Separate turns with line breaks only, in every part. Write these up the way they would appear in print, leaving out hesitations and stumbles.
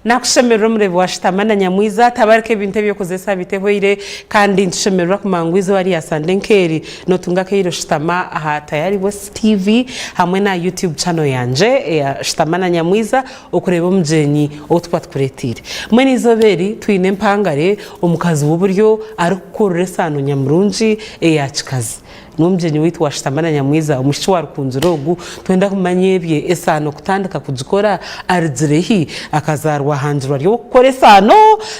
nakushemerera murebe wa Shutama Na Nyamwiza tabarike ibintu byo kozesa bitehoire kandi nshemerera kumangwizo ari ya Sandenkeri notunga keiro Shutama aha tayari DSTV hamwe na YouTube channel yanje ya Shutama Na Nyamwiza ukureba umjenyi otwatkuretire mwene izoberi twine mpangare umukazi w'uburyo arukorere sano nyamurunji yachikazi n'umjenyi witwa Shutama Na Nyamwiza umushi wa rukunzirogu twenda kumanyebye esano kutandika kujikora arzirehi akazarwa hanjirwa ryo gukora esano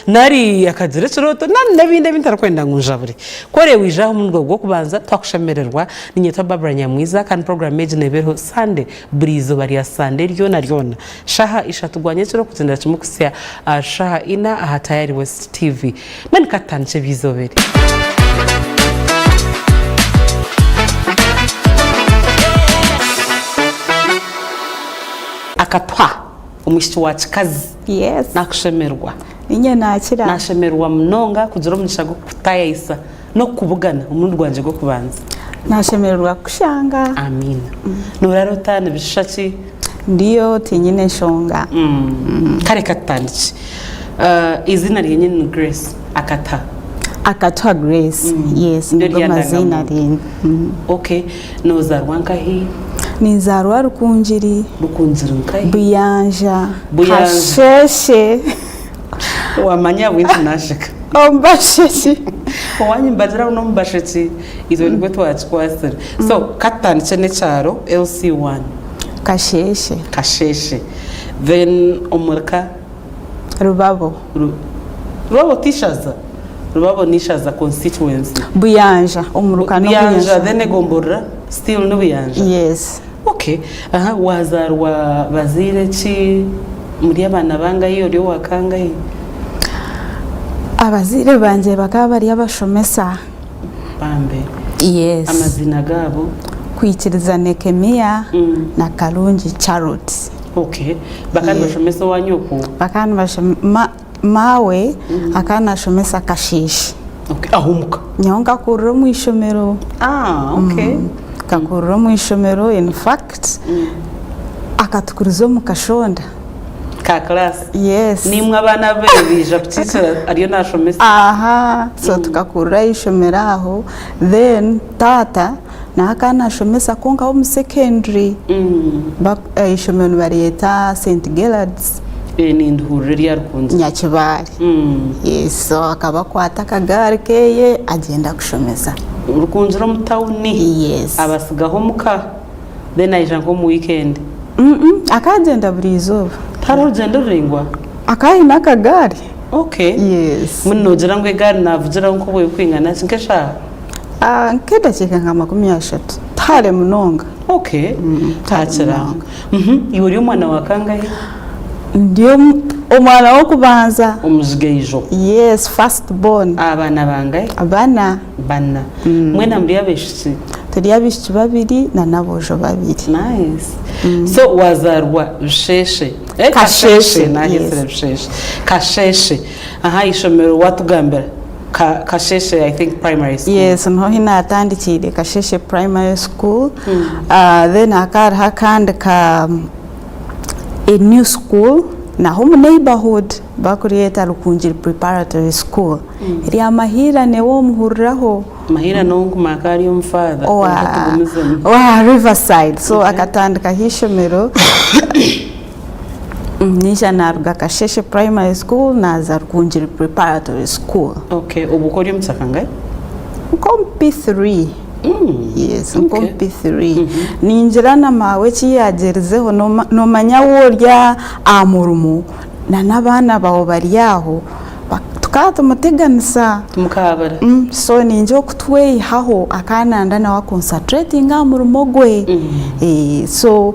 nari akazire ciroto n'ibindi bitarakwenda ngunjabure kore wijaho mu rwego rwo kubanza twakushemererwa ninyeta Barbara Nyamwiza kan program age nebeho Sunday burizo bari ya Sunday ryo na ryona shaha ishatugwanye cyo kutendera kimukusya shaha ina aha tayari DSTV men katanche bizobere akatwa umushyi wachikazi
yes
nakushemerwa
inye nakira
nashemerwa mnonga kuzira umugisha go kutayisa no kubugana umuntu rwanje go kubanza
nashemerwa kushanga
amin nurarotane bishaki
ndiyo tinyine nshonga
kare katandici izina ryenye ni Grace akatwa
Grace yes ndo mazina rin
okay nozarwa nkahi
nizarwa rukunjiri
nkahi
buyanja kasheshe
wamanya wintu nashika
ombasheshe
wanyi mbazira uno mbasheti izo nibwo twachikwasira so katandice necaro LC1 kasheshe then omurka
rubabo
nishaza constituency
buyanja omurka no
buyanja then egomborra still no buyanja
yes
okay wazarwa bazire ki muri abana banga iyo ryo wakangaye
abazire banje bakaba bari abashomesa
bambe
yes
amazina gabo
kwikiriza Nekemia na Kalungi Charlotte
okay bakani bashomesa wanyoko
bakani bashoma mawe akana shomesa kashishi
okay ahumuka
nyonga kurro mu ishomero
okay
kakurro mu ishomero in fact akatukurizo mu kashonda
ka class
yes
nimwe abana be bija kutitsira ariyo nashomesa
so tukakurra ishomera aho then tata na akana shomesa konka wo mu secondary ishomero bariyeta St Gillard's
ni ndhuriri yarukunze
nyakibari yes so akaba kwata kagare keye agenda kushomesa
urukunzira mu town
yes
abasigaho muka then aija nko mu weekend
akagenda burizo
tarugenda ringwa
akayi nakagare
okay
yes
munogira ngo egari navugira nko boye kwingana nkesha
nkeda cheka nka 30 tare munonga
okay tachiranga iwe umwana wakangaye
ndiyo omwana wo kubanza
umuzigejo
yes first born
abana bangaye
abana
bana mwena muri abeshiki
turi abishiki babiri na nabojo babiri
nice so wazarwa bisheshe kasheshe nahise bisheshe kasheshe aha ishomero watugambira kasheshe I think primary school
yes no hina atandikire kasheshe primary school then akar hakand ka a new school na home neighborhood bakuriyeta Rukunjiri preparatory school iri amahira ne wo muhuriraho
mahira no kumakari umfather
wa Riverside so akatandika hishomero nisha naruga kasheshe primary school na za Rukunjiri preparatory school
okay ubukori mtsakanga
P3 yes P3 ninjirana mawe kiyagerezeho no manya worya amurumu na nabana bawo bari yaho tukato muteganisa
tumukabara
so ninjo kutwe haho akananda na wa concentrating amurumo gwe so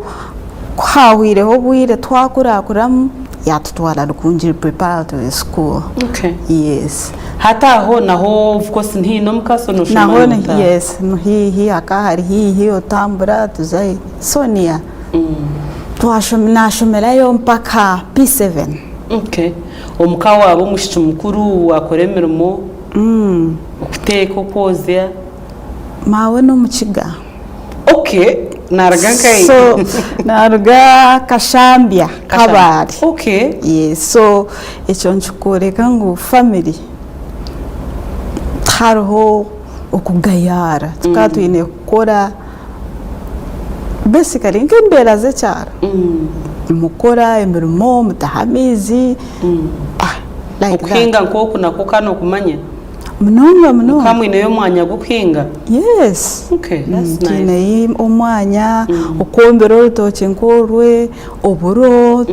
kwahwireho bwire twakurakuram yatutwara Rukunjiri preparatory school
okay
yes
hata aho naho of course ntino mukaso no
shoma naho yes hi akahari hi otambura tuzai Sonia twashomerayo mpaka P7
okay omuka wabo mushiki mukuru wakoremeramo ukuteka kozya
mawe no mukiga
okay naragankai
so naruga kashambya kabari.
Okay.
Yes, so ekyo nkikoreka ngu family hariho okugayara tukaba twine kukora basically nk'embeera z'ekyaro mukora emirimo mutaha amaizi
okuhinga nk'oku nako kano okumanya
munonga
kamwineyo omwanya gw'okuhinga.
Yes,
okay, that's nice.
Tineyo omwanya okwombera orutookye nk'orwe oburo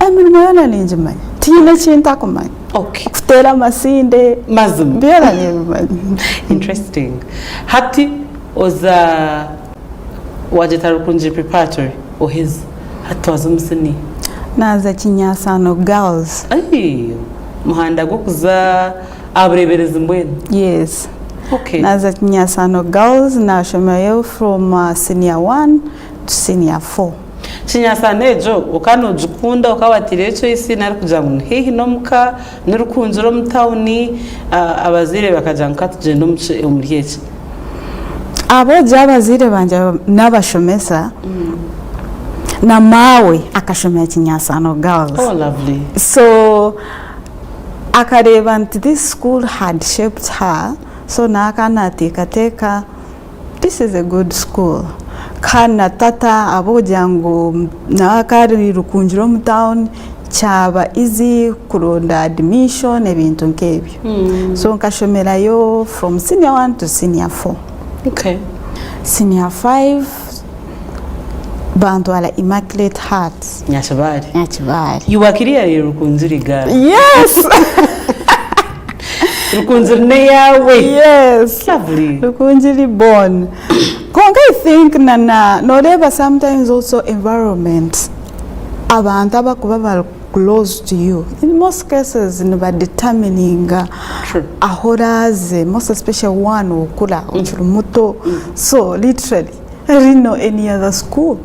emirimo yoona ningimanya tiine kintakumanya.
Okay.
Kuteera amasinde
mazima
byona nibimanya.
Interesting. Hati oza wajeta Rukunji preparatory ohezi hati waza omusini
naza Kinyasano girls.
Ay muhanda gwokuza abureberezi mbwenu.
Yes.
Okay.
Naza Kinyasano girls nashomeyo from senior 1 to senior 4.
Kinyasano ejo okanogikunda okawatira ekyo isi nari kugira ngu hehi n'omuka n'Rukunji omu tawuni abazaire bakagira ngu katugenda omuri eki
abo abazaire banje n'abashomesa na mawe akashomera Kinyasano girls.
Oh, lovely.
So akareba nti this school had shaped her, so nakanateekateka this is a good school. Kana tata abogira ngu nakari Rukunji omu town kyaba easy kuronda admission ebintu nk'ebyo. So nkashomerayo from senior 1 to senior 4.
Okay.
Senior 5 bantwala Immaculate Heart
Nyakibari.
You
wakiriya Rukunji rigara.
Yes.
Rukunji neyawe.
Yes.
Lovely.
Rukunji born. I think nana noreba sometimes also environment abantu abakuba bali close to you in most cases niba determining ahoraze, most especially one okula ukiri muto. So literally I didn't know any other school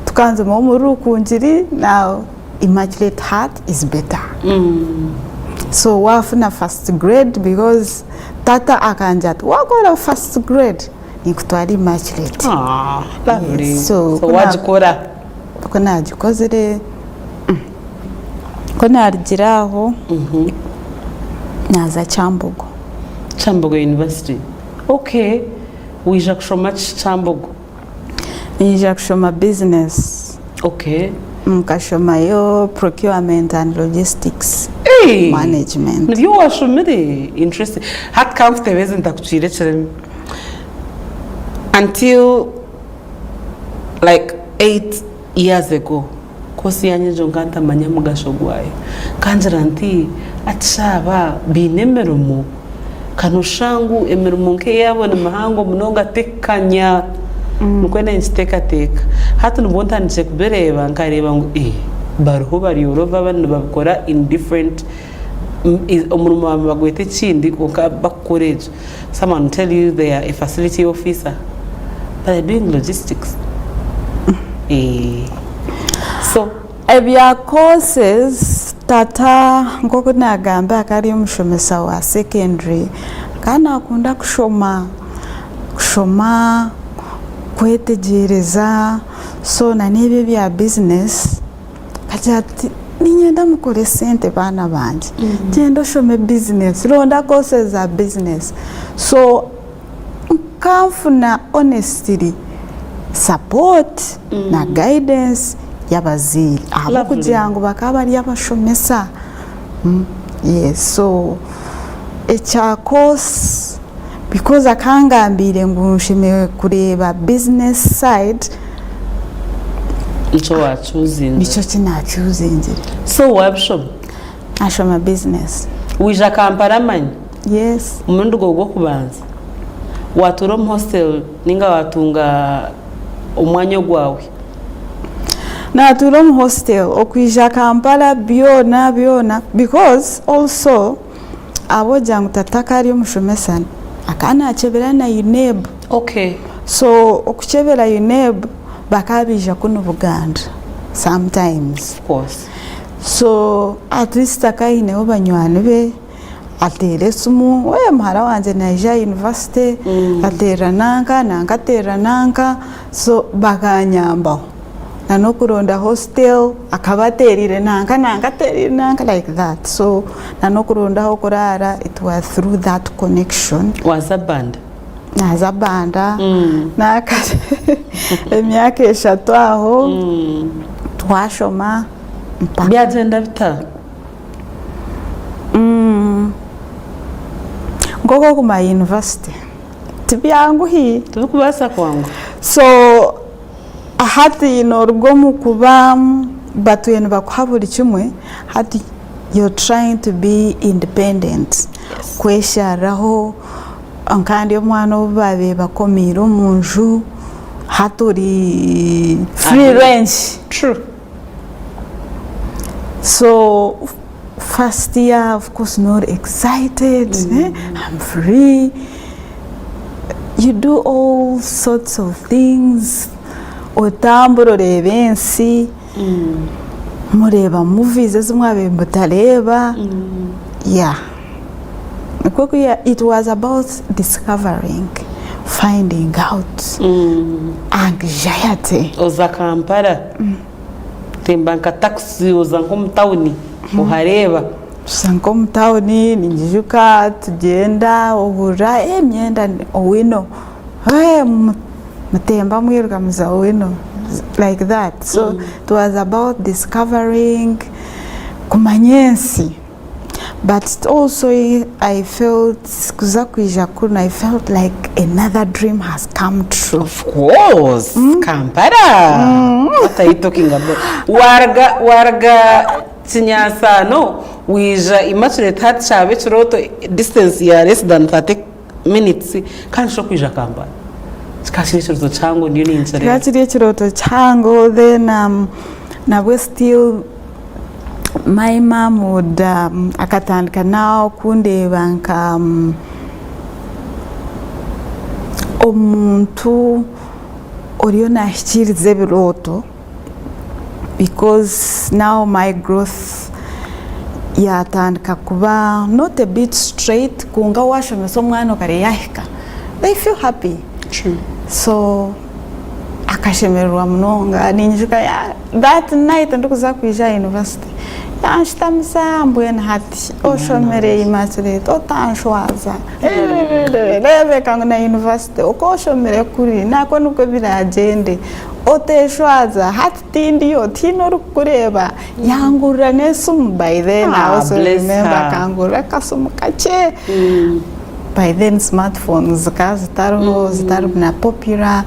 tukanza mu Rukunji. Now Immaculate Heart is better. So wafuna first grade because tata akanjat wakora first grade nikutwara Immaculate.
Lovely.
Yes.
So wajikora
konagikozere konarigiraho naza Kyambogo
University. Okay. Wija kushoma Kyambogo?
Nija kushoma business.
Okay.
Mukashomayo procurement and logistics. Management.
Nibyo washomere. Interesting. Hat comfortable ntakuchire cyane until like 8 years ago. Kosi yanyejo nganta manya mugashogwaye kanjira nti atshaba binemerumo kanushangu emerumo nke yabona mahango munonga tekanya mukwenda nsitekateka hatu nubonta nje kubereba nkareba ngo baruho bari orova abantu babikora in different umurimo bagwete kindi bakoreje. Someone tell you they are a facility officer but they're doing logistics. So
ebya courses tata ngoko nagamba akari omushomesa wa secondary kana akunda kushoma kwetegereza. So na nebyo bya business kajati ninyenda mukore sente bana banje genda shome business ronda courses za business. So kamfuna honestly support na guidance yabazili abo kugira ngo bakaba ari abashomesa. Yes, so echa course because akangambire ngo nshime kureba business side
nicho wachuzinze.
Nicho kinachuzinze.
So wabshoma
ashoma business.
Wija Kampala manya?
Yes.
Umundu gwo kubanza watura mu hostel ninga watunga umwanya gwawe?
Natura mu hostel okwija Kampala byona because also abo jangu tataka ari omushomesa akana achebera na UNEB.
Okay.
So okuchebera UNEB bakabija kuno Buganda sometimes.
Of course.
So at least akaine obanywani be atere sumu oya mhara wanje naija university atera nanka so bakanyambaho na nokuronda hostel akabaterire nanka like that, so na nokurondaho kurara, it was through that connection.
Was a band?
Naza banda naka emyaka 3 aho twashoma mpaka
byagenda bita
ngoko kuma university tibyangu hii
tukubasa kwangu,
so hati norwo mukuba batuyene bakuhabura kimwe, hati you're trying to be independent, kwesharaho kandi omwana obabe bakomire omunju haturi free range.
True.
So first year, of course, not excited. I'm free. You do all sorts of things. Otamburo revensi. Mureba movies ezimwabe mutareba. Yeah. It was about discovering, finding out, anxiety.
Oza Kampala. Tembanka taxi oza nkomtawuni uhareba.
Sankomtawuni ninjijuka tugenda obura emyenda owino. Mutemba mwiruka muza owino. Like that. So it was about discovering kumanyensi. But also I felt I felt like another dream has come true.
Of course. Kampala. What are you talking about? Warga Chinyasa no. Wija imagine that chabe churoto distance ya less than 30 minutes. Can't show kuija Kampala. Kasi churoto chango ndiyo ni insere.
Kasi churoto chango, then na we still my mom would akatandika now kundeba nka omuntu oriyo nahikiriza ebiroto, because now my growth yatandika kuba not a bit straight, kunga washomesa omwana okare yahika, they feel happy.
True.
So akashemerwa munonga ninjuka that night ndukuza kuija university ashtamisa mbwena hati oshomere imaturate otanshwaza lebe kanga na university okoshomere kuri nako nuko biragende oteshwaza hati tindiyo tinorukureba yangurira nesum. By then I also remember kangurira kasum kache. By then smartphones zitaru na popular.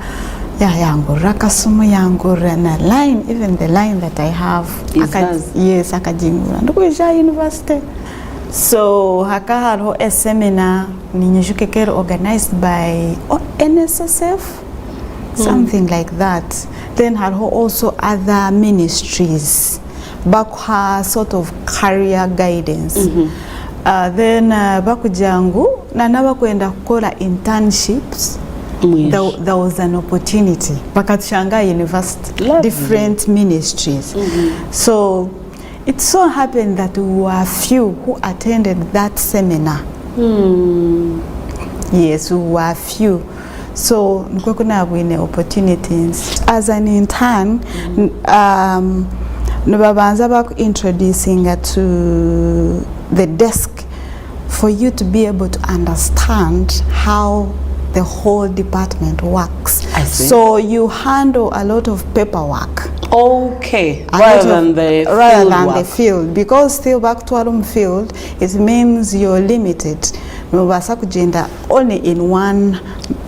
Yangurira kasumu yangurira na line, even the line that I have. Yes, akajingura. Ndukuja university. So hakaho a seminar ninyujukekere organized by NSSF, something like that. Then hariho also other ministries bakuha sort of career guidance. Then bakujangu na nabakwenda kukora internships. There was an opportunity. Bakatushanga University, different ministries. So it so happened that we were few who attended that seminar. Yes, we were few. So nkokuna wine opportunities. As an intern, Nubabanza baku introducing to the desk for you to be able to understand how the whole department works.
I see.
So you handle a lot of paperwork.
Okay, rather than the
field, because still back to our field, it means you're limited. Only in one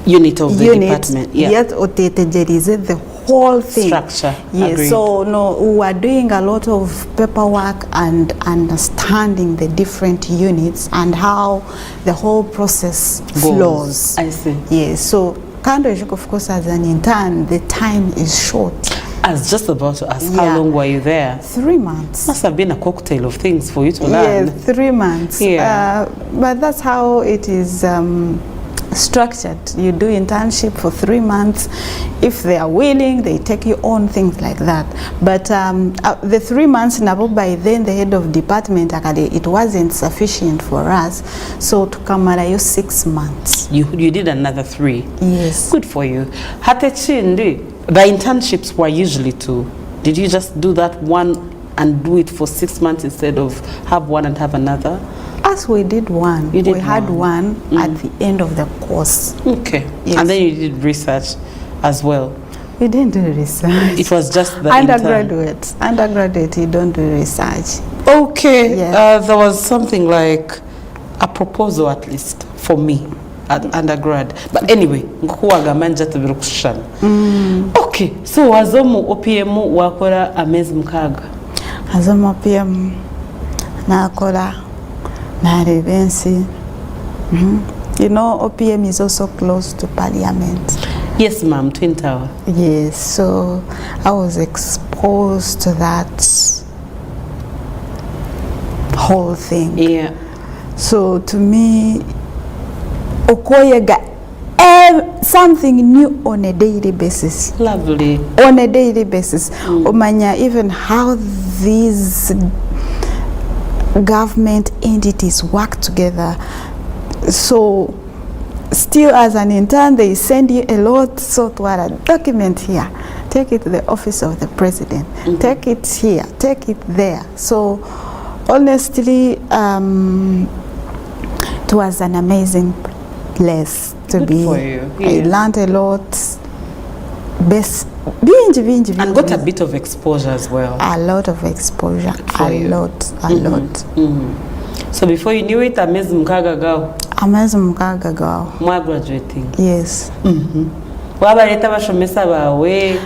unit of the department.
Yet the whole thing.
Structure.
Yes.
Agreed.
So no, we are doing a lot of paperwork and understanding the different units and how the whole process flows.
I see.
Yes. So of course, as an intern, the time is short.
I was just about to ask, how long were you there?
3 months.
Must have been a cocktail of things for you to learn.
Yes, 3 months.
Yeah.
But that's how it is structured. You do internship for 3 months. If they are willing, they take you on, things like that. But the 3 months, by then the head of department, it wasn't sufficient for us. So to come at 6 months.
You did another 3?
Yes.
Good for you. The internships were usually 2. Did you just do that one and do it for 6 months instead of have one and have another?
As we did one.
You did
we had one at the end of the course.
Okay.
Yes.
And then you did research as well?
We didn't do research.
It was just the
undergraduate. Undergraduate, you don't do research.
Okay.
Yeah.
There was something like a proposal, at least for me at undergrad. But anyway, okay. So wazomu OPM wakora amezi mkaga?
Azomu OPM nakora narebensi. You know, OPM is also close to Parliament.
Yes, ma'am, Twin Tower.
Yes, so I was exposed to that whole thing.
Yeah.
So to me, Okoye got something new on a daily basis.
Lovely.
On a daily basis. Omanya, even how these government entities work together. So still as an intern, they send you a lot, so to a document here, take it to the office of the president, take it here, take it there. So honestly, it was an amazing place to be.
For you.
I learned a lot.
And got a bit of exposure as well.
A lot of exposure. A lot.
So before you knew it, amezi mkaga gao?
Amezi mkaga gao.
Mwa graduating?
Yes.
Wabareta bashomesa bawe?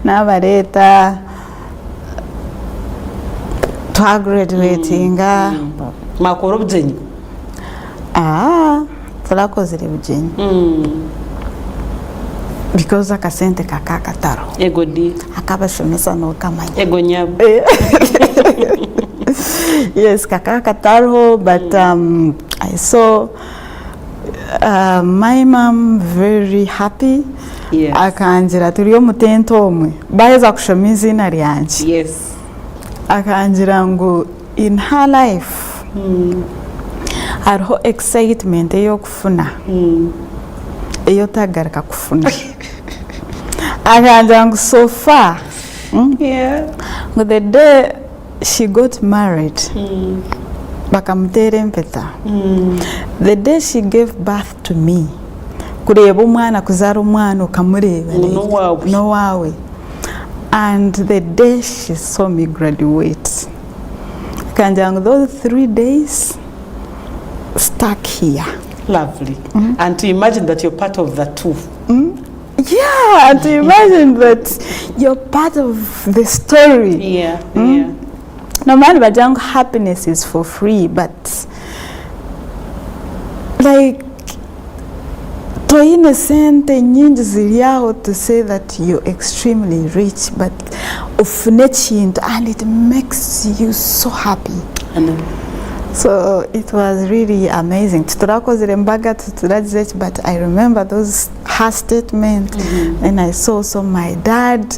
Nabareta twa graduating.
Makoro bujenyi?
Tulakozere bujenyi. Because akasente kakakataro.
Ego di?
Akabashomesa no kamanya.
Ego nyabu?
Yes, kakakataro, but I saw my mom very happy.
Yes.
Akanjira turiyo mutento omwe baheza kushoma izina ryanje.
Yes.
Akanjira ngo in her life hariho excitement eyo kufuna eyo tagaruka kufuna. Akanjira ngo so far the day she got married, bakamutera empeta. The day she gave birth to me, kureba umwana kuzara umwana ukamureba no wawe. And the day she saw me graduate, kanjang those 3 days stuck here.
Lovely. And to imagine that you're part of that too.
Yeah, to imagine that you're part of the story.
Yeah.
No matter what, happiness is for free, but like to innocent nyingi ziriaho to say that you're extremely rich, but of nature, and it makes you so happy. So it was really amazing. But I remember those her statement, and I saw my dad.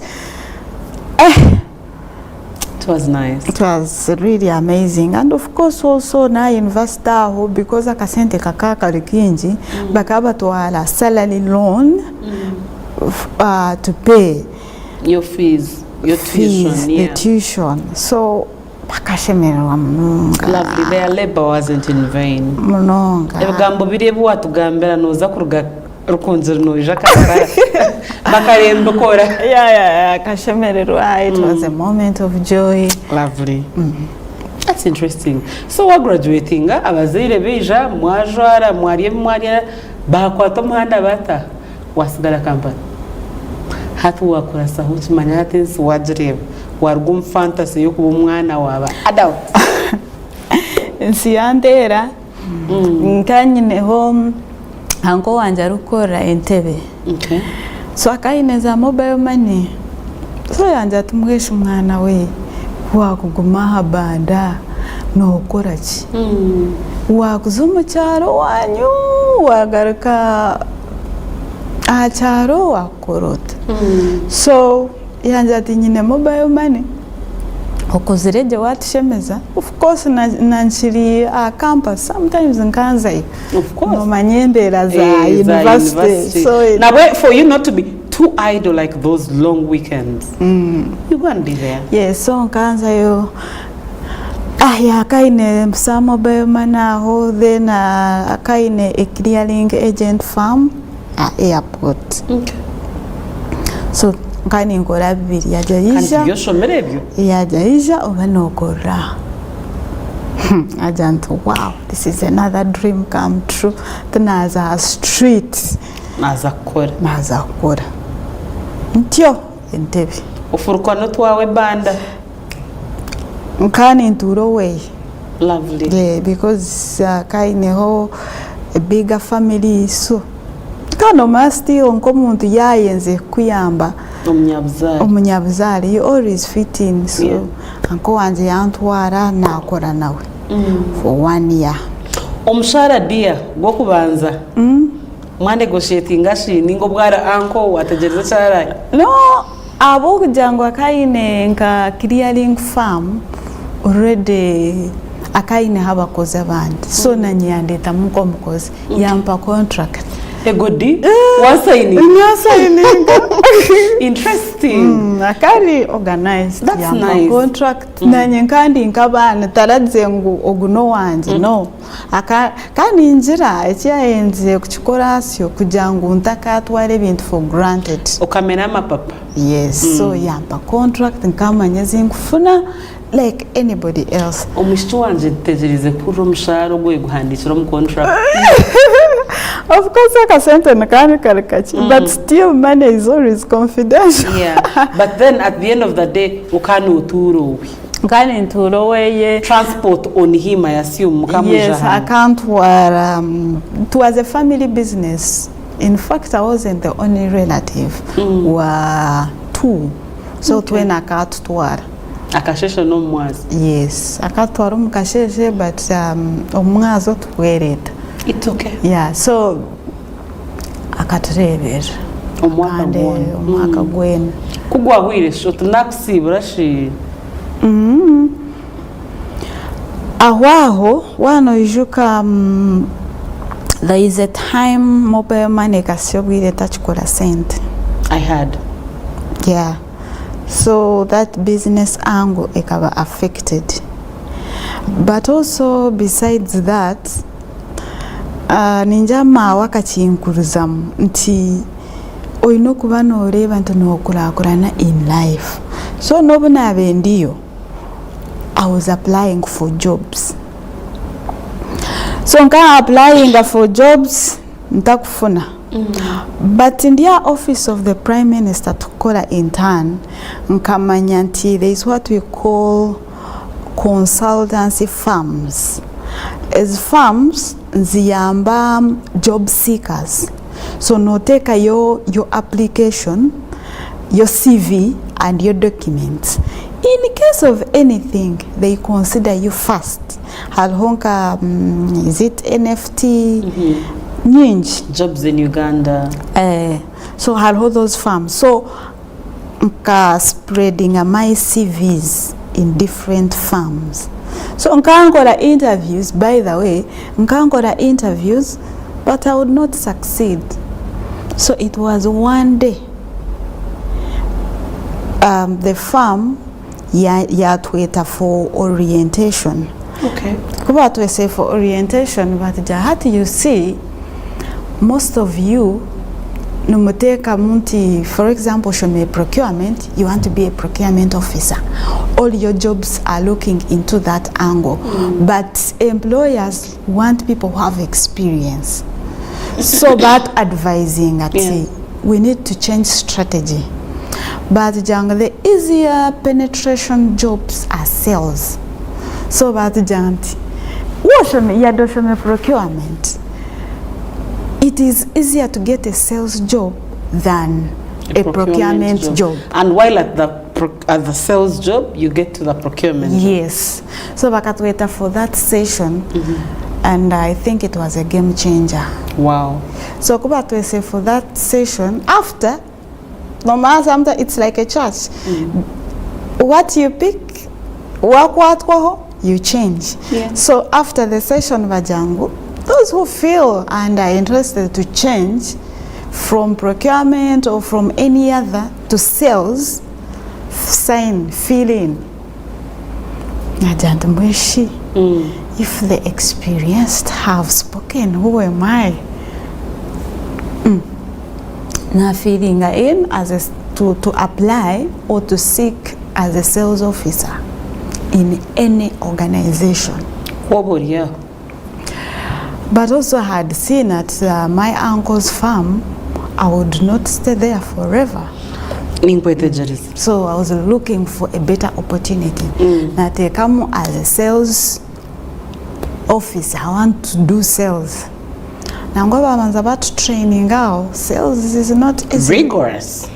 It was nice.
It was really amazing. And of course also na investor because akasente kakaka likinji bakaba twala salary loan to pay
your fees, your tuition,
the tuition. So bakashemerwa munonga.
Lovely. Their labor wasn't in vain.
Munonga.
Ebigambo birebu watugambira noza kuruga rukunzira noja kakara bakaremba kora.
Yeah, kashemerwa. It was a moment of joy.
Lovely. That's interesting. So we're graduating, abazaire beja mwajwara mwariye bakwata muhanda bata wasigara kampani. Hatu wakora saho kimanya hatensi wajireba warugum fantasy yo kuba umwana waba adult.
Nsiyandera nkanyineho anko wanje arukora entebe.
Okay.
So akayineza mobile money. So yanje atumwesha umwana we wakuguma habanda no ukora ki. wakuza omu kyaro wanyu wagaruka aha kyaro wakora ota so yanjye ati nyine mobile money okozire gye watushemeza of course nankiri aha campus sometimes nkanzayo nomanya embeera za university so
now for you not to be too idle like those long weekends you go and be there
yes so nkanzayo yakaine some mobile money aho then akaine a clearing agent firm at airport so nkani nkora bibiri yajayija oba nokora ajanto wow this is another dream come true tunaza street naza kora ntyo entebe
ofurukano twawe banda
nkani nturo way
lovely
yeah because kaineho a bigger family so kano masti onkomuntu yayenze kuyamba omunyabuzali you always fit in so anko wanje yantwara nakora nawe for 1 year
omushara dia gokubanza mwanegotiatinga shini ngo bwara anko wategereza cyara
no abo kujangwa akaine nka clearing farm already akaine habakoze abandi so nanyandeta muko mukozi yampa contract
egodi wasaini interesting
akari organized
that's nice
contract nanye kandi nkabana taradzengu oguno wanje no akani njira ekyayenze kukikorasyo kujangu ntakatware ibintu for granted
okamera mapapa
yes so yampa contract nkamanya zinkufuna like anybody else
omushito wanje tegereze kuri omusharo gwe guhandikira mu contract
of course akasente nakani karikachi but still money is always confidential
but then at the end of the day ukani uturo
ngani nturo weye
transport on him I assume mukamuja
yes I can't wear it was a family business in fact I wasn't the only relative were 2 so twena akatwara
akasheshe no mwazi
yes akatwara mukasheshe but omwazo tukwereta
it's okay
yeah so akaturebera omwaka gwena
kugwahwire shot nakusibura shi
awaho wano ijuka there is a time mobile money kasyobwire tachikola sente
I had
yeah so that business angle ekaba affected but also besides that ninjama wakachinkurizamu nti oyino kuba noreba nti nokulakurana in life so nobuna abendiyo I was applying for jobs so nka applying for jobs ntakufuna but in the office of the prime minister tukola intern nkamanya nti there is what we call consultancy firms as firms ziyamba job seekers so noteka your application your CV and your documents in case of anything they consider you first halhonka is it NFT nyingi
jobs in Uganda
so halho those firms so nka spreading my CVs in different firms so nkankora interviews by the way nkankora interviews but I would not succeed so it was one day the firm yatweta for orientation kuba twese for orientation but jahati you see most of you numuteka munti for example show me procurement you want to be a procurement officer all your jobs are looking into that angle but employers want people who have experience so that advising at we need to change strategy but the easier penetration jobs are sales so but janti show me procurement it is easier to get a sales job than a procurement job.
And while at the sales job, you get to the procurement
yes.
job.
So bakatweta for that session, and I think it was a game changer.
Wow.
So kuba twese for that session, after no matter sometimes it's like a church. What you pick, you change.
Yeah.
So after the session vajangu, those who feel and are interested to change from procurement or from any other to sales, fill in. If the experienced have spoken, who am I? Now feeling in as to apply or to seek as a sales officer in any organization.
What would you?
But also had seen at my uncle's farm, I would not stay there forever. So I was looking for a better opportunity. That I come as a sales officer, I want to do sales. Now I'm about training out. Sales is not easy.
Rigorous.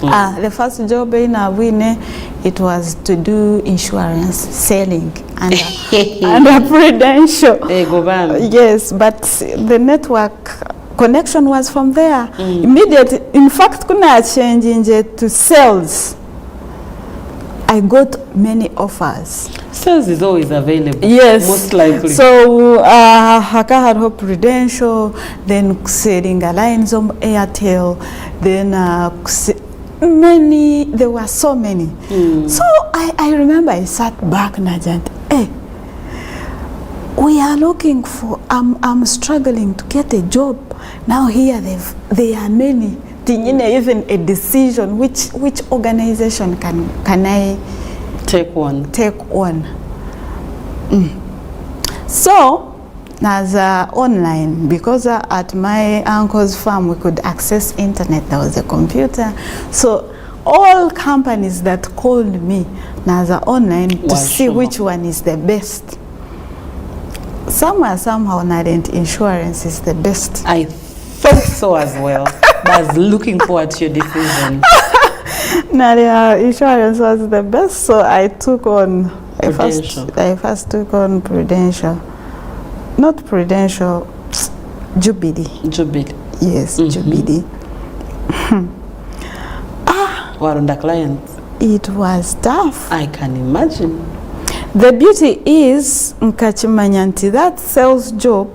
The first job in Awine, it was to do insurance selling and prudential. Yes, but the network connection was from there. Immediately, in fact, kuna change to sales. I got many offers.
Sales is always available.
Yes,
most likely.
So Haka had her Prudential, then selling alliance on Airtel, then there were so many. So I remember I sat back Najant. We are looking for. I'm struggling to get a job. Now here there are many. Even a decision, which organization can I
take one?
So as online, because at my uncle's farm we could access internet, there was a computer. So all companies that called me as online to see which one is the best. Somehow Nadent Insurance is the best.
I thought so as well. But I was looking forward to your decision.
Nadia Insurance was the best, so I took on I first took on Prudential. Not Prudential, Jubilee. Yes, Jubilee.
What on the clients?
It was tough.
I can imagine.
The beauty is Nkachimanyanti, that sales job,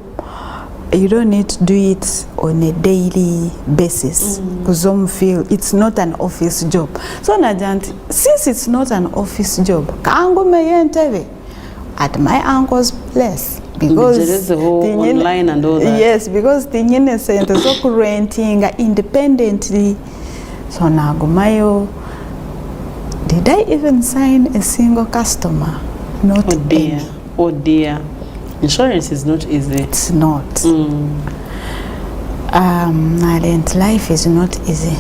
you don't need to do it on a daily basis because some feel it's not an office job. So Najanti, since it's not an office job, at my uncle's place, because
there is the whole online and all that.
Yes, because the center so renting independently. So Nagumayo, did I even sign a single customer? Not any.
Oh dear. Insurance is not easy.
It's not. Life is not easy.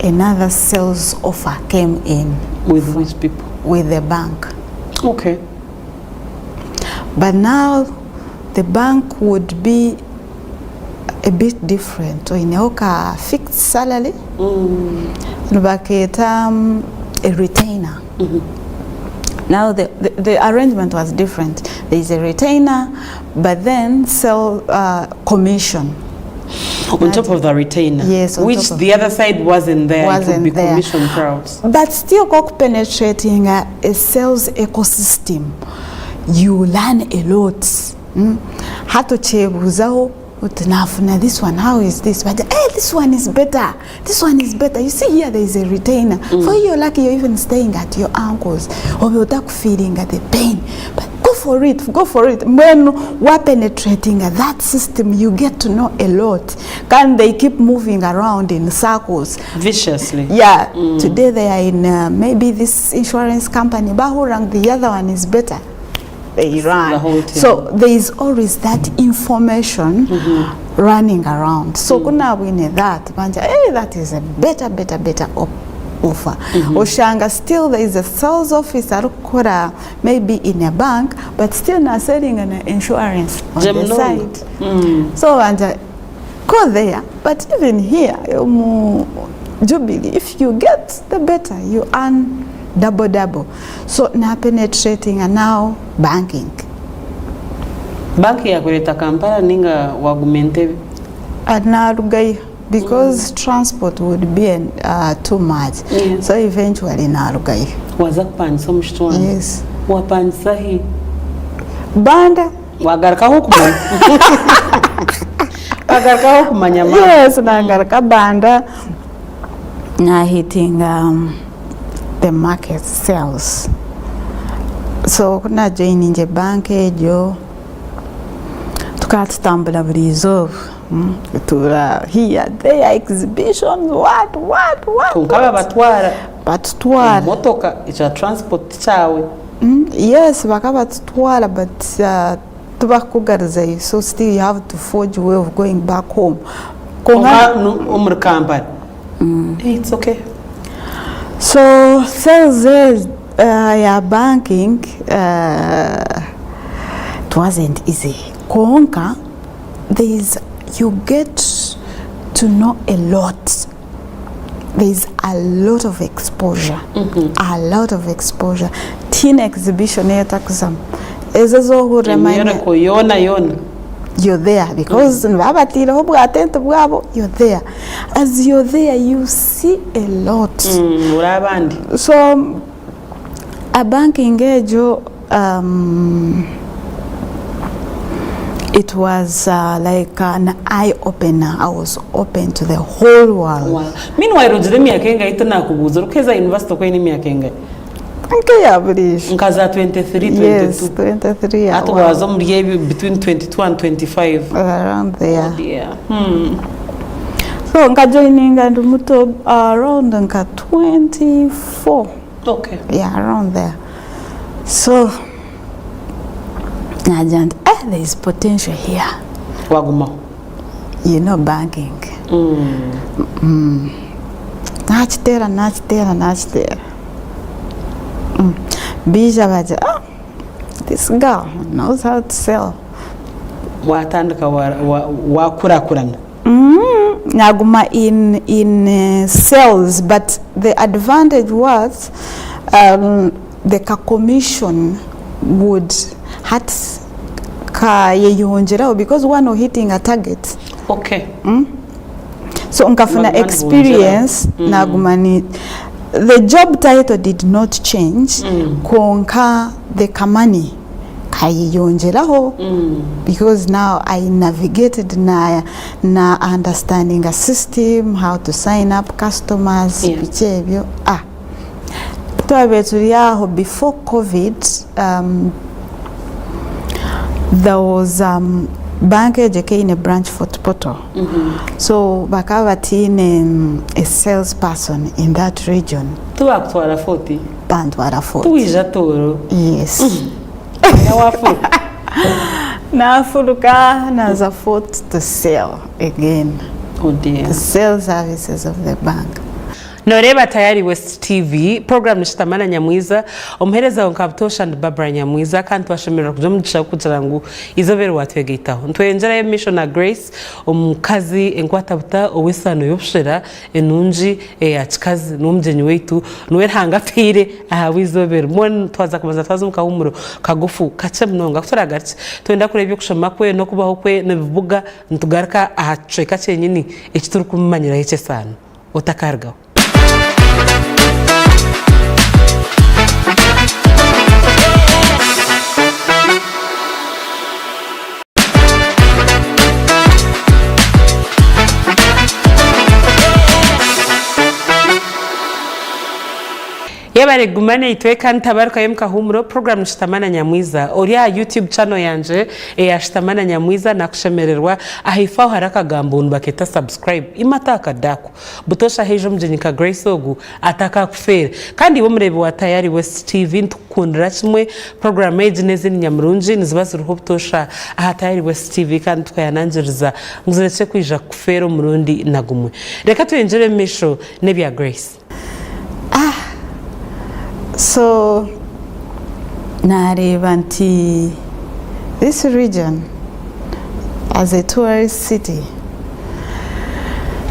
Another sales offer came in.
With which people?
With the bank.
Okay.
But now the bank would be a bit different. So in a fixed salary, a retainer. Now the arrangement was different. There is a retainer, but then sell commission.
On top of the retainer?
Yes.
Which the other side wasn't there. It would be commission crowds.
But still penetrating a sales ecosystem, you learn a lot. How to chebuza now this one, how is this? But this one is better. This one is better. You see here there is a retainer. For you, you're lucky you're even staying at your uncle's or you're feeling at the pain. But go for it. When we're penetrating that system, you get to know a lot. Can they keep moving around in circles?
Viciously.
Yeah. Today they are in maybe this insurance company, Bahurang, the other one is better. They run.
The whole team.
So there is always that information running around. So kuna win that. That is a better offer. Oshanga still there is a sales officer maybe in a bank, but still not selling an insurance on the side. So go there. But even here, Jubilee, if you get the better, you earn double. So na penetrating and now banking.
Banki ya kuleta Kampala ninga wagumentebe?
Narugayo because transport would be too much. So eventually narugayo.
Waza kupandisa mushitwana?
Yes.
Wapandisa hi?
Banda.
Wagarukaho kumanya? Wagarukaho kumanya ma?
Yes, nagaruka Banda. Na hitting the market sales. So kuna joining the bank ejo. Tukatambula burizo. Tura here there exhibitions what
kunkaba
batwara
motoka icha transport chawe.
Yes, bakaba batwara but tubakugarizayo, so still you have to forge a way of going back home.
Umur Kampala. It's okay.
So sales ya banking it wasn't easy. Konka you get to know a lot. There's a lot of exposure. A lot of exposure. Teen exhibition AZAM. You're there because you're there. As you're there, you see a lot. So a banking ejo it was like an eye-opener. I was open to the whole world.
Wow. Meanwhile, rujire miakenga itana kubuza rukeza university kwa ini miakenga.
Nkeya burish.
Nkaza 23, 22.
Yes, 23.
Ato wazo mriye between 22 and 25.
Around there.
Oh dear.
So nka joining and muto around nka 24.
Okay.
Yeah, around there. So there is potential here.
Waguma.
You know, banking. Nachitera. Bija baja. This girl knows how to sell.
Watandika wakurakurana.
Naguma in sales, but the advantage was the commission would hat because one was hitting a target.
Okay.
So unkafuna experience nagumani. The job title did not change. Konka the kamani kayiyonjeraho because now I navigated na understanding a system, how to sign up customers. Before COVID, there was bank JK in a branch for Poto. So bakawati in a salesperson in that region.
Tu actuara 40.
Bandwara 40.
Tu ijatoro.
Yes.
Yawafu.
Na fuluka na za 40 to sell again.
Oh dear.
The sales services of the bank.
Noreba tayari West TV program ni Shutama Na Nyamwiza omhereza onkabutosha ndi Barbara Nyamwiza kandi twashimira kujomugisha kugira ngo izobere watwegitaho ntwenjera mission na Grace omukazi enkwatabuta owesano yobushera enunji ya chikazi nomjenyi weitu nowerhanga pire ahawizobere mon twaza kumaza twazumukahumuro kagufu kace mnonga kutoragace twenda kurebye kushoma kwe no kubaho kwe nebibuga ntugarka ahaceka cyenyini ekituru kumanyira yece sana otakargaho. Yabare gumane itwe kandi tabaruka yemkahumuro program Shutama Na Nyamwiza oria YouTube channel yanje ya Shutama Na Nyamwiza nakushemererwa ahifaho haraka gambuntu baketa subscribe imataka dako butosha hejo mjenyika Grace ogu ataka kufere kandi wo murebe wa tayari West TV ntukundira kimwe program ezineze nyamrunji nizibaziruho butosha aha tayari West TV kandi twayananjiriza nguzeretse kwija kufere umurundi nagumwe reka tuyenjere misho nebya Grace.
So, Naribanti, this region, as a tourist city,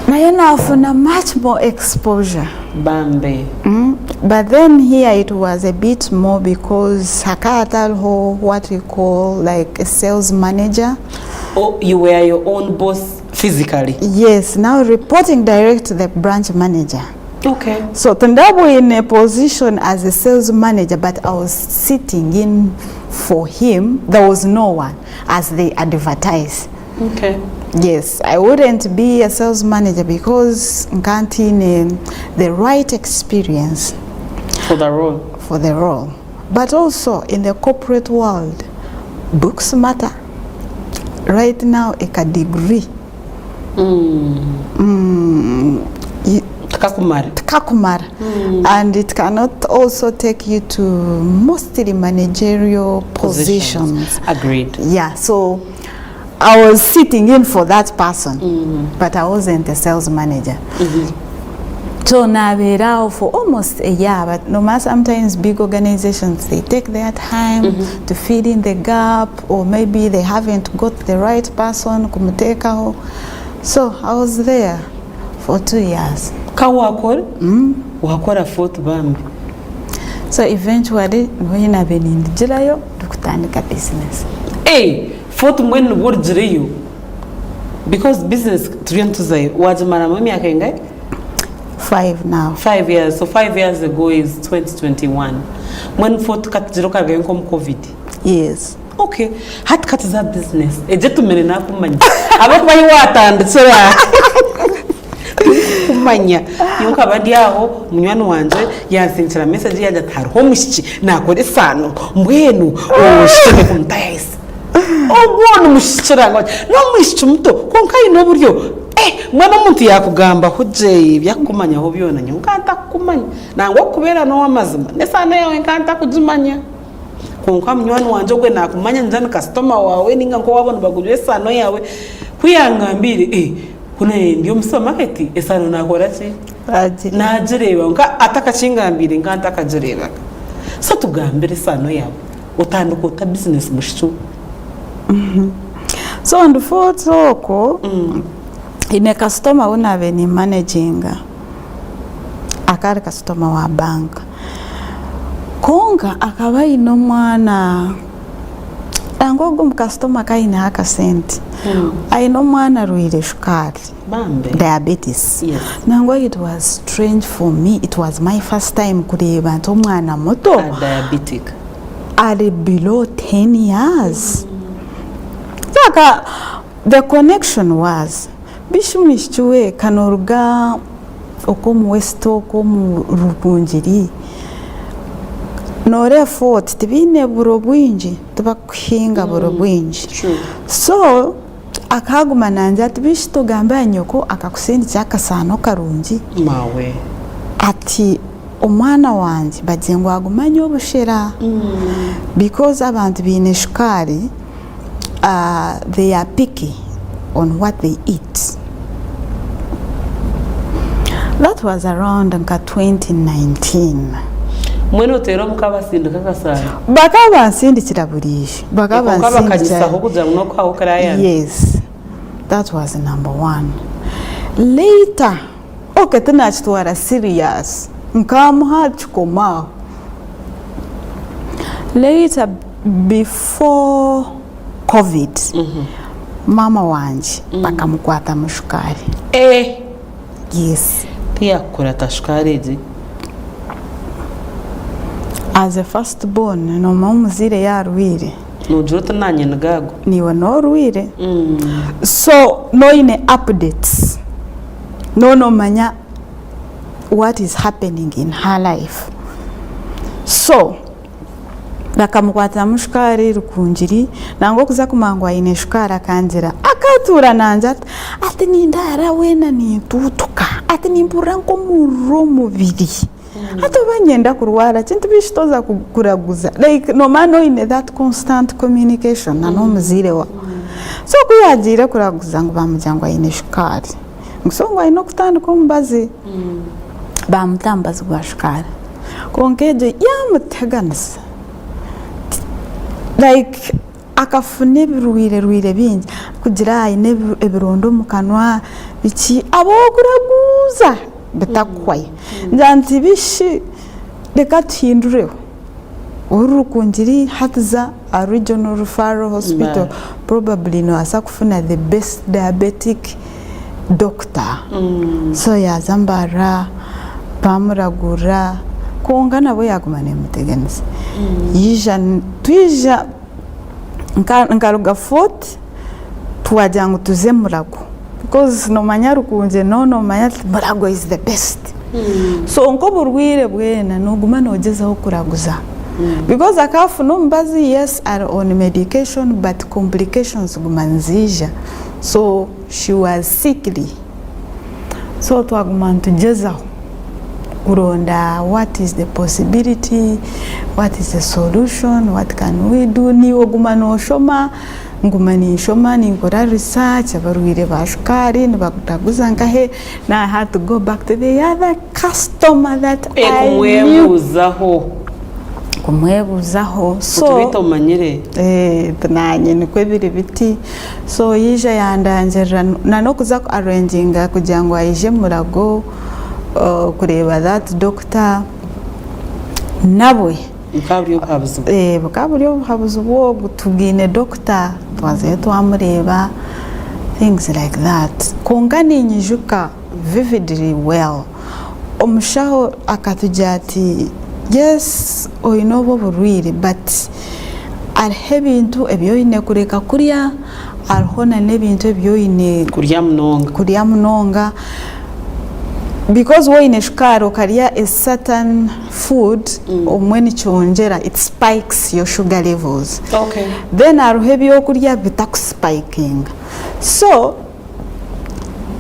Nayana often much more exposure.
Bambe.
But then here it was a bit more because Hakatalho, what we call like a sales manager.
Oh, you were your own boss physically?
Yes, now reporting direct to the branch manager.
Okay.
So Tundabo in a position as a sales manager, but I was sitting in for him. There was no one as they advertise.
Okay.
Yes, I wouldn't be a sales manager because I can't in the right experience
for the role.
For the role. But also in the corporate world, books matter. Right now, a degree. Takakumar. And it cannot also take you to mostly managerial positions.
Agreed.
Yeah, so I was sitting in for that person, but I wasn't a sales manager. So now for almost a year, but no matter sometimes big organizations, they take their time to fill in the gap, or maybe they haven't got the right person. So I was there for 2 years.
Wakora fourth bambi.
So eventually, when I've been in the Jirayo, to business.
Hey, fourth when word Jirayo. Because business, wajimara mami akengai?
5 now.
5 years. So 5 years ago is 2021. When fourth kat jiroka come COVID.
Yes.
Okay. Hat kat is that business. Ejetu menena kumanya. Abak bayi watand sura. Kumanya. Yonka bandi aho munywani wanje yansinchira message yaje atari homushiki nakore sano mbwenu oshike kumtayisi. Obona mushikira ngo no mushiki muto konka ino buryo mwana muntu yakugamba huje byakumanya ho byona nyunkanta kumanya nango kubera no amazima nesano yawe nkanta kujimanya konka munywani wanje gwe nakumanya njana customer wawe ninga nko wabona bagujwe sano yawe kuyangambire kuna ndiyo msomaketi esano nakora ki najireba nka atakachingambire nkanta akajireba so tugambire sano yawe utanduko ta business mushitu.
So on the fourth oko in a customer unave ni managing akari customer wa bank konga akaba ino mwana angogo customer kaina haka senti aino mwana ruire shukari diabetes.
Yes.
Nango it was strange for me. It was my first time kureba nto mwana moto
diabetic
are below 10 years. The connection was bishumishwe kanoruga okomu westo okomu rukunjiri nore fort tibine burobwinji tubakuhinga burobwinji. So akaguma nanja tibishito gamba nyoko akakusendi cyakasano karungi
mawe
ati omwana wanje bagengo agumanyo obushera because abantu bine shukari they are picky on what they eat. That was around 2019.
Mweno tero mukabasinda kakasana.
Bakabansindikira burisho.
Bakabansindikira kuja mnoko awukaraya.
Yes. That was number 1. Later, okay, tunachitwara serious. Nkamuha chukoma. Later, before COVID, mama wanje bakamukwata mushukari. Yes.
Pia kurata shukari zi.
As a firstborn, no mamuzire yarwire.
No jota nanye nagago.
Niwe no rwire. So no ine updates. No manya what is happening in her life. So bakamukwata mushukari rukunjiri nango kuza kumangwa ine shukara kanjira akatura nanja ati nindara wena ni tutuka ati nimbura nko muromo biri ati banyenda kurwara kintu bishitoza kuraguza like no man in that constant communication na no muzire wa so kuyagira kuraguza ngo bamujangwa ine shukari ngisongwa ino kutandika umbazi bamutambaza gwa shukari konkeje yamuteganisa like akafune biruwire bingi kugira ine ebirondo mukanwa biki aboguraguza bitakwaye njanti bishi reka tuhindure urukunjiri hatuza a regional referral hospital probably no asa kufuna the best diabetic doctor so yazambara bamuragura kungana bo yagumane muteganisi yija twija nkaruga fort tuwajangu tuze murago because no manya rukunje no manya murago is the best so onko burwire bwena no gumana ogezaho kuraguza because akafu no mbazi yes are on medication but complications gumanzija so she was sickly so twagumana tugezaho kuronda what is the possibility, what is the solution, what can we do. Ni ogumana oshoma ngumani shoma ni ngora research abarwire bashukari nibakutaguza nkahe na I had to go back to the other customer that I knew kumwebuzaho so
tubita umanyire
tunanye nikwebiri biti so yija yandanjera na no kuza arranginga kugira ngo ayije murago kureba that doctor nabwe bukaburiyo buhabuze ubwo gutugine doctor twaze twamureba things like that kongani nyijuka vividly well omushaho akatujati yes oyinobo burwire but arhebintu ebyoyine kureka kurya arhona nebintu ebyoyine kurya munonga because when shukaro kariya a certain food omweni chonjera it spikes your sugar levels
okay
then aruhebyo kurya bitakuspiking so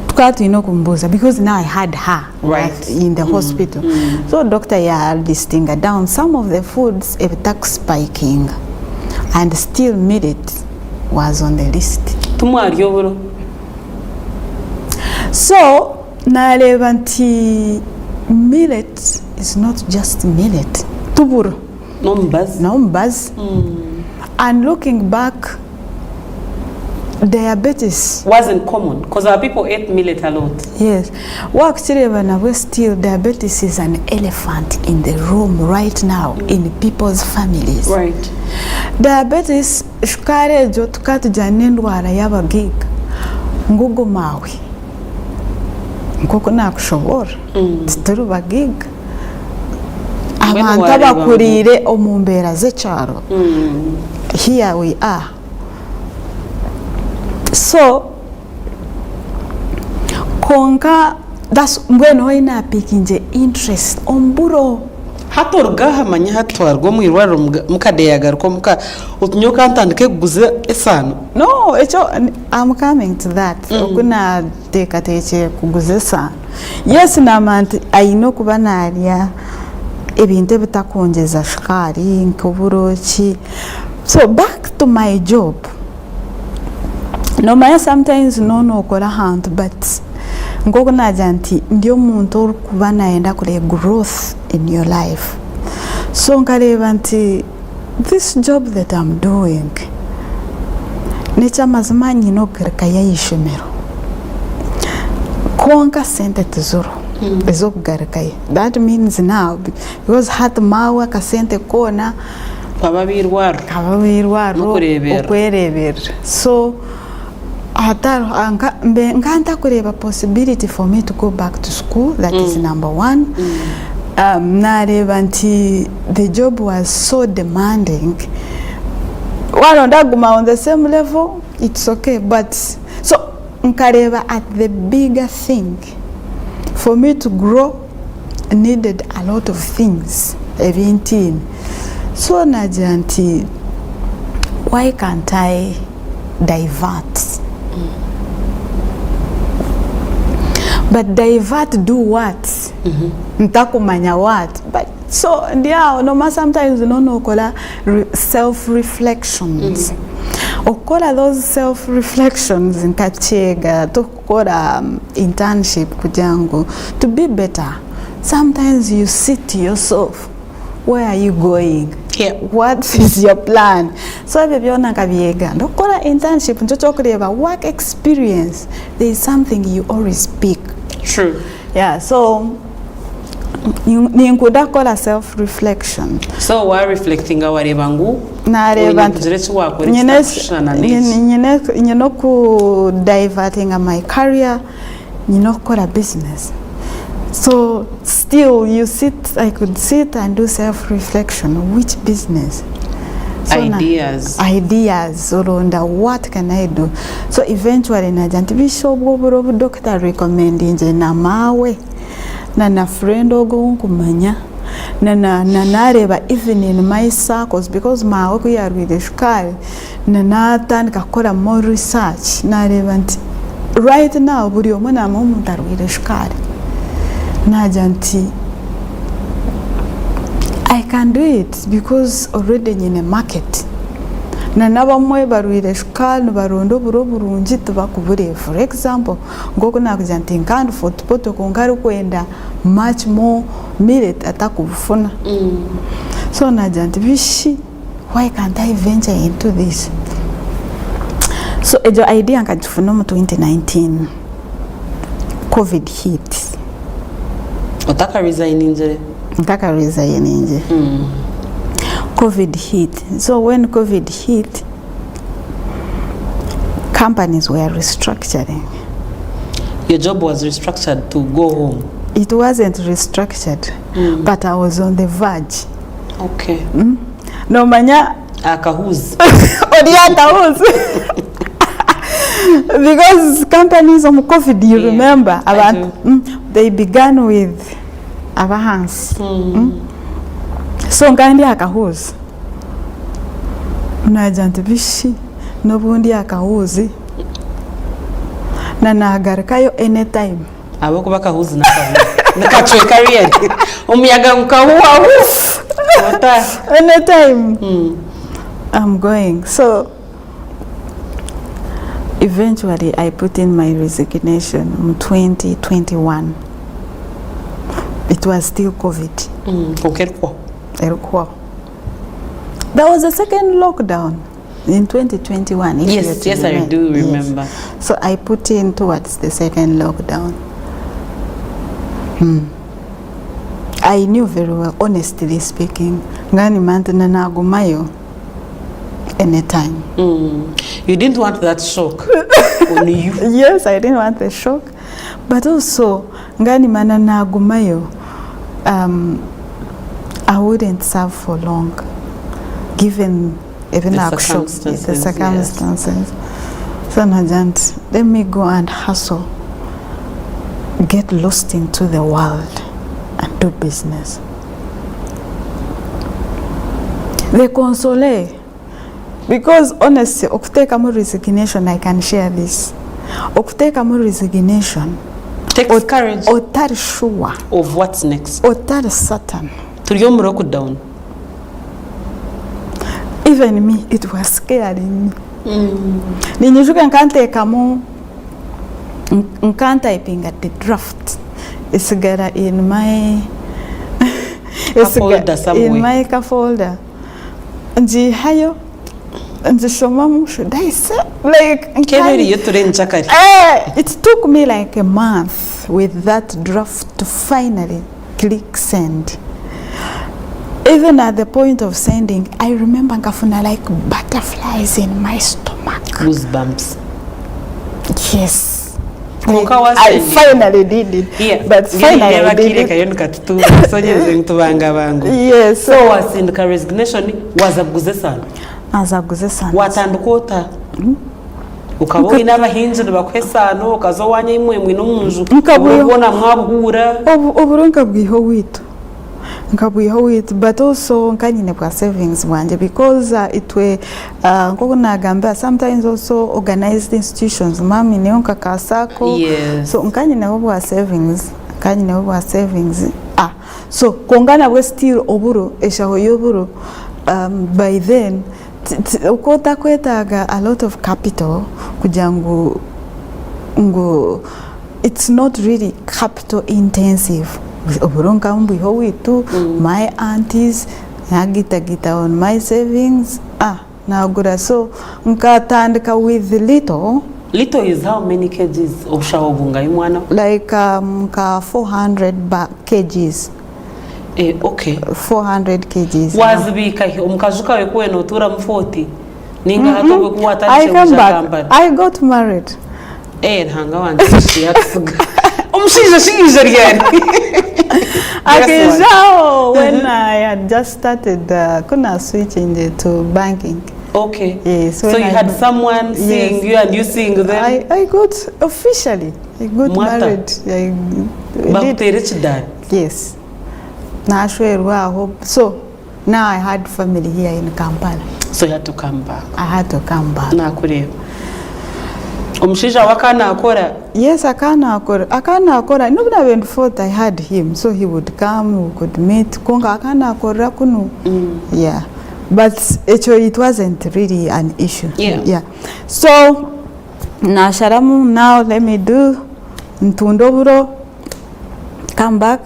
tukatu inokumbuza because now I had her
right
in the hospital so doctor ya listing down some of the foods bitakuspiking and still millet was on the list
tumwaryo
so nareba nti millet is not just millet tuburo no mbaz and looking back diabetes
wasn't common because our people ate millet a lot
yes wakireba nawe still diabetes is an elephant in the room right now in people's families
right
diabetes shukare jo tukatujane ndwara y'abagiga ngugo mawe nkoko nakushobora tituru bagiga abantu abakurire omumbera z'ecyaro here we are so konka that's mbweno ina pikinje interest omburo
hatorga hamanya hatwarwa mu irwaro mukadeyagaruko muka utunyoka ntandike guze esano
no echo I'm coming to that okuna tekateche kuguze sana yes namanti ayino kubanaria ebinte bitakongeza shukari nkuburoki so back to my job no maya sometimes no okora hand but ngoko najanti ndio muntu kubana enda kure growth in your life so nkareba nti this job that I'm doing nicha mazmanyi no kerkaya yishemero konka sente tezuro ezokugarikaye that means now because hat mawa kasente kona kababirwaro okwerebera so nganta kureba possibility for me to go back to school that is number one nareba nti the job was so demanding ndaguma on the same level it's okay but so nkareba at the bigger thing for me to grow needed a lot of things 17 so najanti why can't I divert but divert do what ntakumanya what but so ndia no sometimes no kola self reflections okola those self reflections nkachega tokora internship kujango to be better sometimes you sit to yourself where are you going what is your plan so bebiona kabiega ndokora internship nchocho kureba work experience there is something you always speak
true
yeah so ninkuda kola self reflection.
So wa reflecting awareba ngu
nareba nyine ku diverting my career, nyine kola business. So still I could sit and do self reflection. Which business? So ideas around what can I do? So eventually najanti bishobo doctor recommending na mawe na friend ogo kumanya na nareba even in my circles, because mawe kuyarwide shukali na tandika kola more research nareba nti right now buri omwe na muntu arwide shukali najanti I can do it because already in a market. Na nabamwe barwire shukali barondo buro burungi tubakubure. For example, ngoko nakujanti nkandi footpoto kongari kwenda much more merit atakufuna. So najanti bishi, why can't I venture into this? So ejo idea nkajifuna mu 2019. COVID hit.
Otaka resign injere.
COVID hit. So when COVID hit, companies were restructuring.
Your job was restructured to go home?
It wasn't restructured, but I was on the verge.
Okay.
No manya
akahuz.
Because companies on COVID, you remember, they began with avahans. So ngandi akahuzi najanti bishi nobundi akahuzi na nagarikayo anytime
abo kuba akahuzi nakachwe career umuyaga mukahuwa
anytime I'm going. So eventually I put in my resignation in 2021. It was still COVID. There was a second lockdown in 2021.
Yes, I do remember.
Yes. So I put in towards the second lockdown. I knew very well, honestly speaking, ngani mantana nagumayo anytime.
You didn't want that shock on you?
Yes, I didn't want the shock, but also ngani mana nagumayo. I wouldn't serve for long, given even the circumstances. Yes. So Najant, let me go and hustle, get lost into the world, and do business. The console, because honestly, okuteka mo resignation, I can share this. Okuteka mo resignation.
Takes courage.
Otari sure.
Of what's next?
Otari certain.
Tuliyom rock down.
Even me, it was scaring me. Ninyujuka nkanteka mo typing at the draft. Isigara in my
folder somewhere.
In my folder. Nji hayo. Nji shomamu should I say like it took me like a month with that draft to finally click send. Even at the point of sending, I remember ngafuna like butterflies in my stomach.
Goosebumps.
Yes. I finally did it.
Yeah.
But finally I did it. Yes.
So was in the resignation was a guzesana. Watandukota. Ukabo inabahinze bakwesano ukazowanya imwe no munju. Ukabona mwabura.
Oburonka bwiho witu. But also nkanyine kwa savings wanje because it we nkoko nagamba sometimes also organized institutions mami ne onka kasako.
Yes.
So nkanyine obwa savings so kongana we still oburo eshaho yoburo by then ukota kwetaga a lot of capital kujangu it's not really capital intensive. Oburonka mbiho witu my aunties nagita on my savings nagura so nkatandika with little
is how many kgs of shawobunga imwana?
Like 400 kgs
Okay.
400 kgs.
Wazibika omukazi kawe kuwe notura mu 40 ninga hatogwe kuwata
I come back. I got married.
Nhanga wanje yakufuga omushize shingize ryari
Akijao when I had just started kuna switching to banking.
Okay.
Yes.
So you had someone seeing you and you seeing them?
I got officially. I got married. Yes. So now I had family here in Kampala.
So you had to come back.
I had to come back.
Nakureba. Omushiza wakana akora?
Yes, akana akora. Nobody went forth. I had him, so he would come. We could meet. Konga akana akora kunu. Yeah, but it wasn't really an issue. Yeah. So na sharamu now let me do ntundoburo. Come back.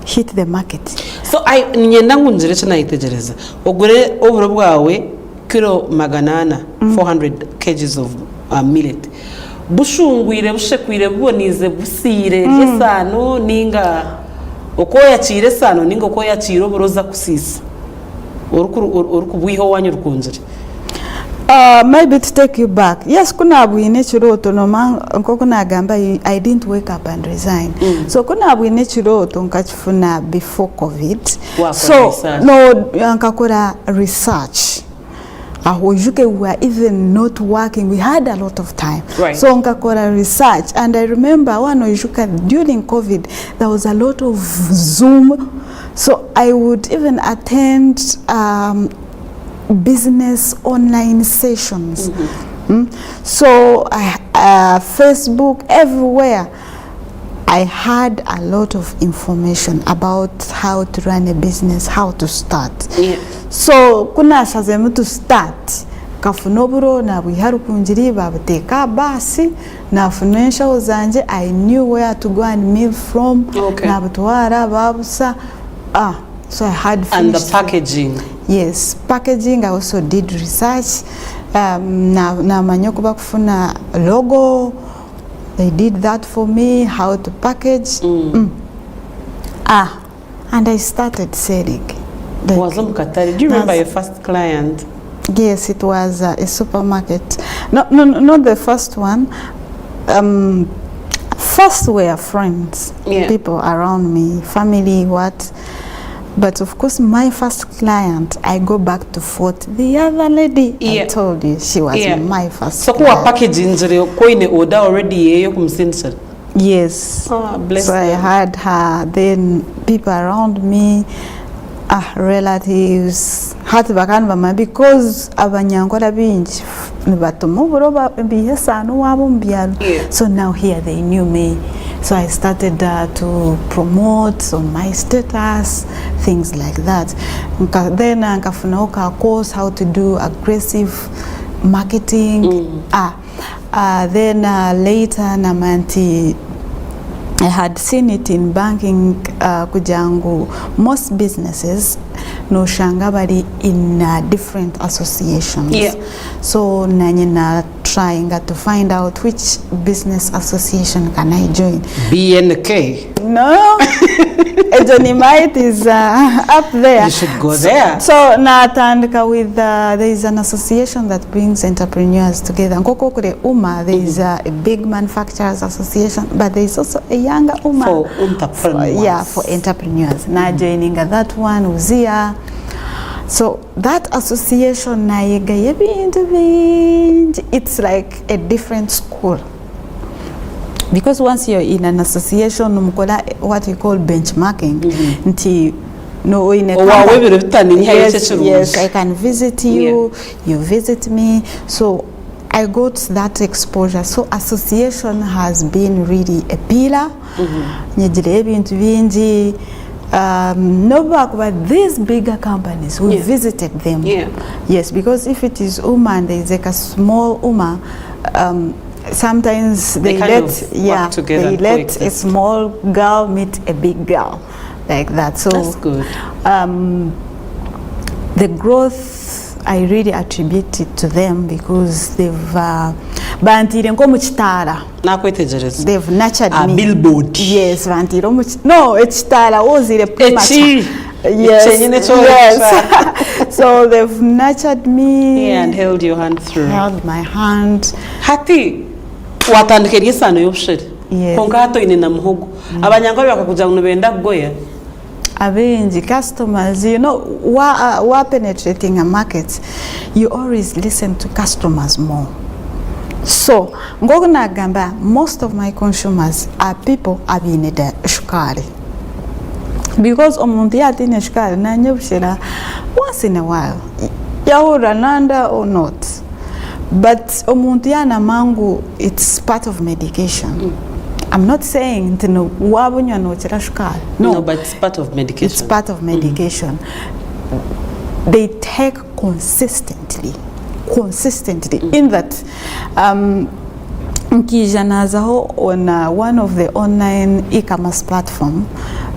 Hit the market.
So nyenda ngunjire cyanaitegereza ogure oburo bwawe kilo maganana 400 kgs of millet bushungwire bushekwire bubonize busire ryesano ninga uko yakire sano ninga uko yakire oburoza kusisa urukubwiho wanyu rukunjire.
Maybe to take you back. Yes, kuna abwine chiroto no man nkoko nagamba I didn't wake up and resign. So kuna abwine chiroto nkachifuna before COVID. So no nkakora research. We were even not working. We had a lot of time.
Right.
So nkakora research, and I remember during COVID there was a lot of Zoom. So I would even attend business online sessions. So Facebook, everywhere I had a lot of information about how to run a business, how to start. So kuna shazemu to start kafunoburo na biharu kunjiri babuteka basi na financial zanje. I knew where to go and move from. Na butwara babusa. So I had finished.
And the packaging.
Yes, packaging. I also did research. Na manyokuba kufuna logo. They did that for me, how to package. And I started selling.
Do you remember your first client?
Yes, it was a supermarket. Not the first one. First were friends, people around me, family, what. But of course, my first client, I go back to Fort. The other lady, I told you, she was my first
client. So, what packaging is the order already?
Yes.
Bless
so I had her, then people around me, relatives, because abanyangola binji so now here they knew me. So I started to promote on my status, things like that. Then I course how to do aggressive marketing. Then later namanti I had seen it in banking kujangu. Most businesses no shangabari in different associations. So nanyina trying to find out which business association can I join.
BNK.
No. Ejonimite is up there.
You should go there.
So natandika with there is an association that brings entrepreneurs together. Nkokokure Uma, there is a big manufacturers association, but there is also a younger Uma
for entrepreneurs.
For entrepreneurs. Na joining that one Uzia. So that association it's like a different school. Because once you're in an association, what we call benchmarking, in a company, yes, I can visit you, you visit me. So I got that exposure. So association has been really a pillar. But these bigger companies, we visited them. Yes, because if it is Uma and there is like a small Uma, sometimes they let a small girl meet a big girl, like that. So
that's good.
The growth I really attribute it to them because they've bantire nko mu kitara
nakwetegereza
they've nurtured
a
me
billboard
yes bantire mu no ekitara wozire premature yes so they've nurtured me
and held your hand through
held my hand
hati watandikiriye isano y'obusheri
yes
konka hato ine na muhogo abanyango bakakuja ngo benda kugoya
abenji customers you know wa penetrating a market you always listen to customers more so ngogo nagamba most of my consumers are people abineda shukari because omuntu yatine shukari nanye bushera once in a while yahura nanda or not but omuntu yana mangu it's part of medication I'm not saying ntino wabunywa no chira shukari
no but it's part of medication
it's part of medication they take consistently in that nkijanazaho on one of the online e-commerce platform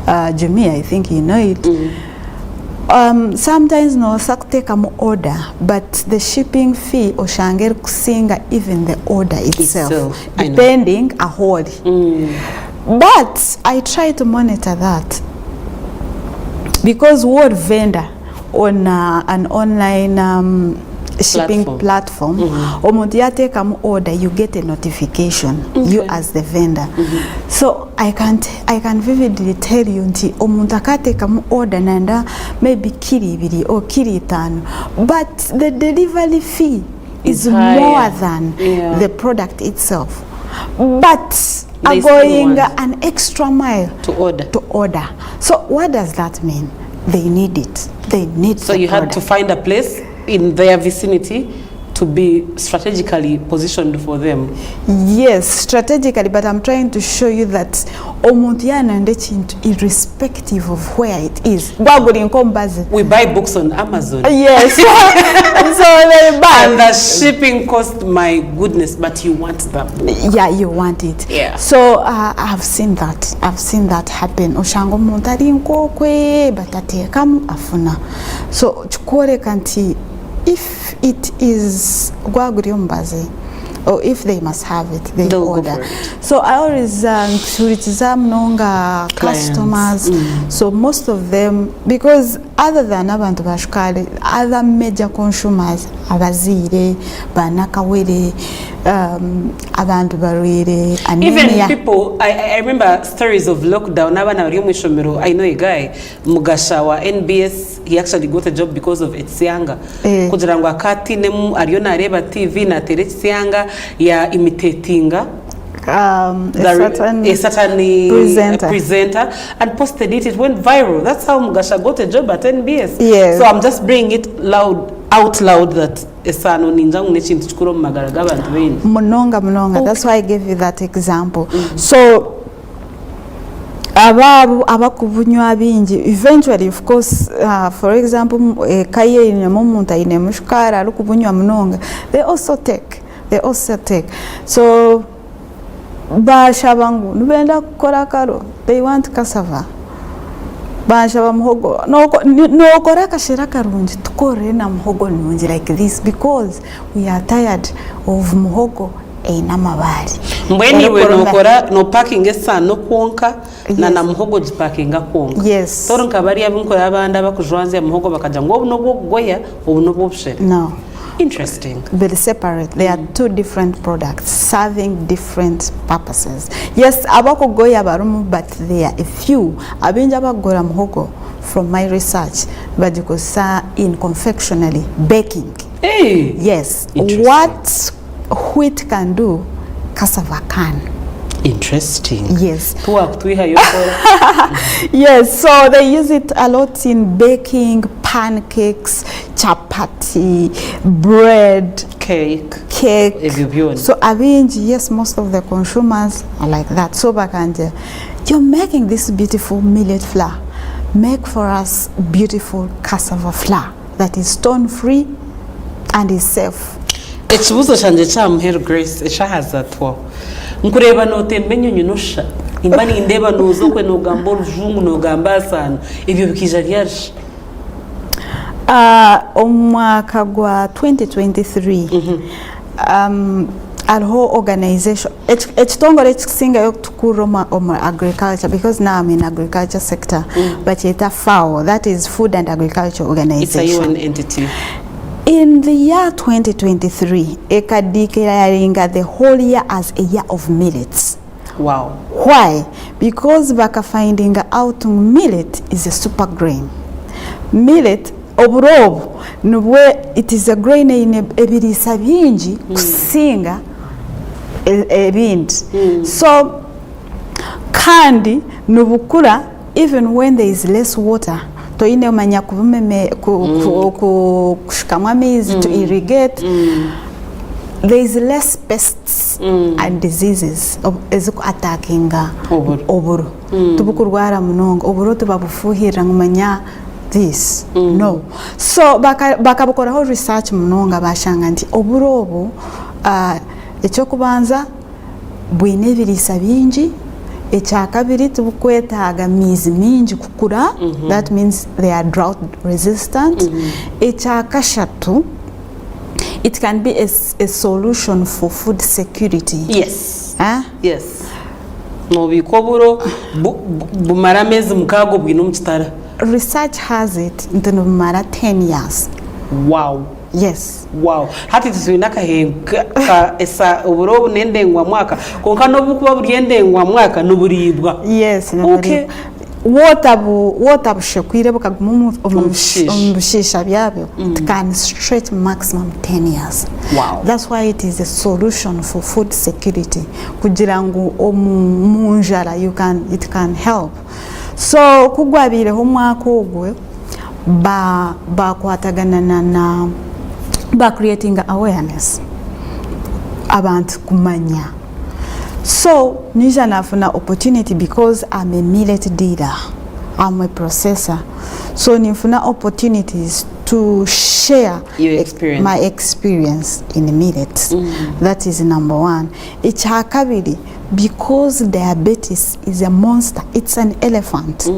Jumia I think you know it sometimes no sakuteka mu order but the shipping fee oshanger kusinga even the order itself depending a whole but I try to monitor that because word vendor on an online shipping platform omuntu yateka mu order you get a notification you as the vendor so I can vividly tell you nti omuntu akateka mu order nanda maybe kiri 2 or kiri 5 but the delivery fee is more than the product itself but they going an extra mile
to
order so what does that mean they need it so
you had to find a place in their vicinity to be strategically positioned for them.
Yes, strategically, but I'm trying to show you that omuntiana ndechintu irrespective of where it is.
We buy books on Amazon.
Yes. So they buy.
And the shipping cost, my goodness, but you want that book.
Yeah, you want it.
Yeah.
So I've seen that happen. Oshango muntari nkokwe batate kamu afuna. So chukore kanti if it is gwaguriumbaze or if they must have it, they'll order. So I always customers. So most of them, because other than abantu bashukali, other major consumers, abazire, banakawere, abantu barwere, anemia.
Even people, I remember stories of lockdown. I know a guy, Mugashawa, NBS, he actually got a job because of Etsianga. Kujirangwa kati nemu ariona areba TV na tere Etsianga ya imitatinga
a certain
presenter and posted it. It went viral. That's how Mugasha got a job at NBS.
Yes.
So I'm just bringing it out loud that esano ninjangu nechintu chukuro magaragaba ntweni.
Munonga. That's why I gave you that example. So abakubunywa bingi eventually of course for example kaye inyamuntu ine mushukara alukubunywa munonga they also take so bashabangu nubenda kukora karo they want cassava bashaba muhogo no kora kashira karungi tukore na muhogo nungi like this because we are tired of muhogo einamabari
mbweni we no parking esa no kwonka na muhogo jiparkinga kwonka
yes
toro nkabari abunko yabanda bakujwanze muhogo bakaja ngo no goya obuno bobshe
no
interesting
but separate they are two different products serving different purposes yes abako goya barumu but there are a few abinja bagora muhogo from my research badikosa in confectionery baking yes what wheat can do cassava can.
Interesting.
Yes.
Yes,
so they use it a lot in baking, pancakes, chapati, bread, cake. So yes, most of the consumers are like that. So bakanje, you're making this beautiful millet flour. Make for us beautiful cassava flour that is stone free and is safe.
Ekibuzo kyanje kya muheru Grace ekyahaza twa nkureba notembe nyonyo nosha imbani ndeba nozo kwe nogamba olujungu nogamba asana ebyo bikija lyarshi
omwaka gwa 2023 hariho organization ekitongole ekisingayo tukura omu agriculture, because now I'm in agriculture sector, bakyeta FAO, that is Food and Agriculture Organization.
It's a UN entity.
In the year 2023, declaring the whole year as a year of millets.
Wow.
Why? Because baka finding out millet is a super grain. Millet oburobo nubwe it is a grain in ebirisa bingi kusinga ebindi. So kandi nubukura even when there is less water, toine omanya kushikamwa amaizi to irrigate, there is less pests and diseases eziku attacking oburo. Tubukurwara munonga oburo tubabufuhira ngumanya this. No. So bakabukoraho research munonga bashanga nti oburo obu ekyokubanza bwine ebirisa bingi, ekyakabiri tubukwetaaga miizi mingi kukura, that means they are drought resistant. Ekyakashatu, it can be a solution for food security.
Yes. Yes. No bikoburo bumara mezi mukago bwino mukitara.
Research has it ntino bumara 10 years.
Wow.
Yes.
Wow. Hati tusuinaka ka esa uburo nendengwa mwaka konka no bukuba buryendengwa mwaka nuburibwa.
Yes.
Okay.
Water bushekwire bukaguma omushisha byabyo, it can stretch maximum 10 years.
Wow.
That's why it is a solution for food security. Kugira ngu omunjara it can help. So kugwabire ho mwaka ogwe kwatagana na creating awareness abantu kumanya. So nisha nafuna opportunity because I'm a millet dealer, I'm a processor, so nifuna opportunities to share my experience in millet. That is number one. Ichakabiri, because diabetes is a monster, it's an elephant.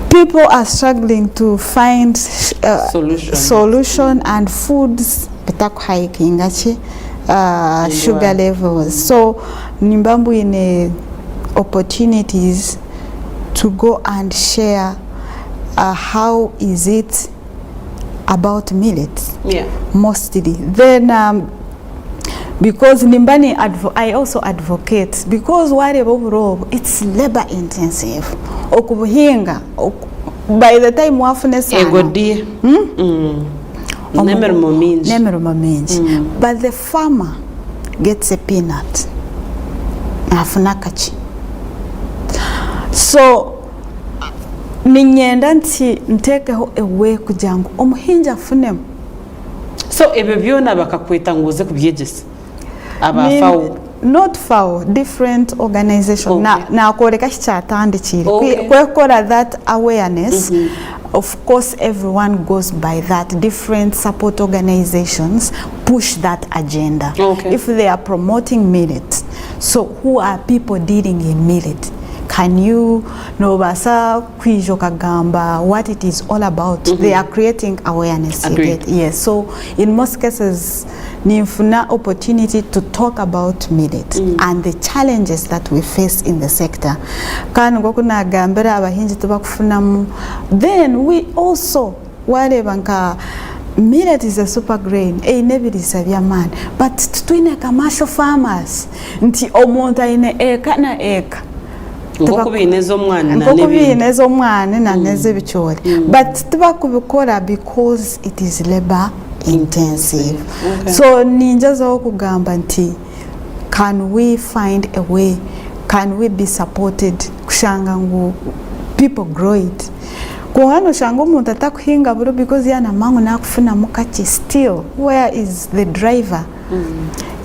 People are struggling to find solution and foods sugar levels. So Nimbambu in opportunities to go and share how is it about millet. Yeah. Mostly. Then because Nimbani I also advocate, because it's labor intensive. Okubuhinga by the time wafune sana but the farmer gets a peanut afunakachi. So ninyenda nti ntekeho ewe kujangu omuhinja funemu.
So ebe byona bakakweta nguze kubyegesa abafawo.
Not FAO, different organization.
Okay.
Na koreka kyatandikire.
Okay.
Kwekora that awareness. Of course, everyone goes by that. Different support organizations push that agenda.
Okay.
If they are promoting millet, so who are people dealing in millet? Can you know basa kwijo kagamba what it is all about? They are creating awareness. Yes. So in most cases, nifuna opportunity to talk about millet and the challenges that we face in the sector. Kan ngokuna gambera abahinzi tubakufunamu. Then we also banka millet is a super grain. Nebirisa byamani. But twine commercial farmers nti omuntu ine eka na eka.
Ngokubineza omwana
na neze bichori. But tubakubikora because it is labor intensive. Okay. So ninjaza okugamba nti, can we find a way, can we be supported kushanga ngu people grow it. Kuhano shango umuntu atakuhinga buro because yana mangu nakufuna mukachi still, where is the driver?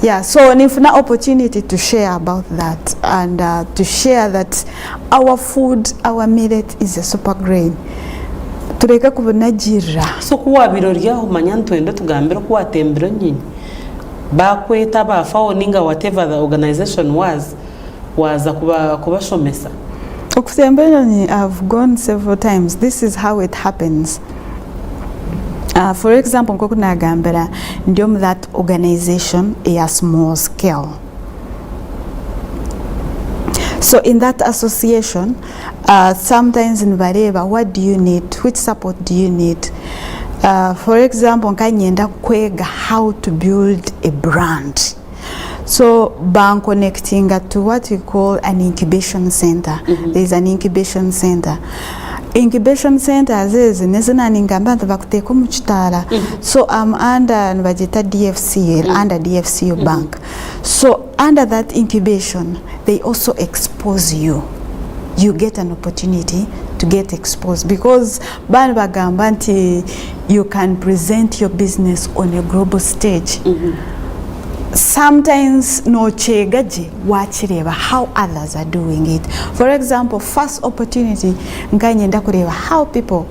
Yeah, so nifuna opportunity to share about that and to share that our food, our millet is a super grain. Tureka kubunajira. So
kuwa birorya umanya ntwenda tugambira kuwa tembero nyinyi. Bakweta bafawo ninga whatever the organization was kubashomesa.
Okutembera ni I've gone several times. This is how it happens. For example, nkoko nagambira ndiyo that organization a small scale. So in that association, sometimes in Vareva, what do you need? Which support do you need? For example, nkanyenda kwega how to build a brand. So bank connecting to what we call an incubation center. There is an incubation center. Incubation centers is nezina ningamba bakuteka mu kitala. So I'm under nbajeta DFCL, under DFCL bank. So under that incubation, they also expose you. You get an opportunity to get exposed because ban bagamba nti you can present your business on a global stage. Sometimes no chegaji wachireba how others are doing it. For example, first opportunity nganyenda kureba how people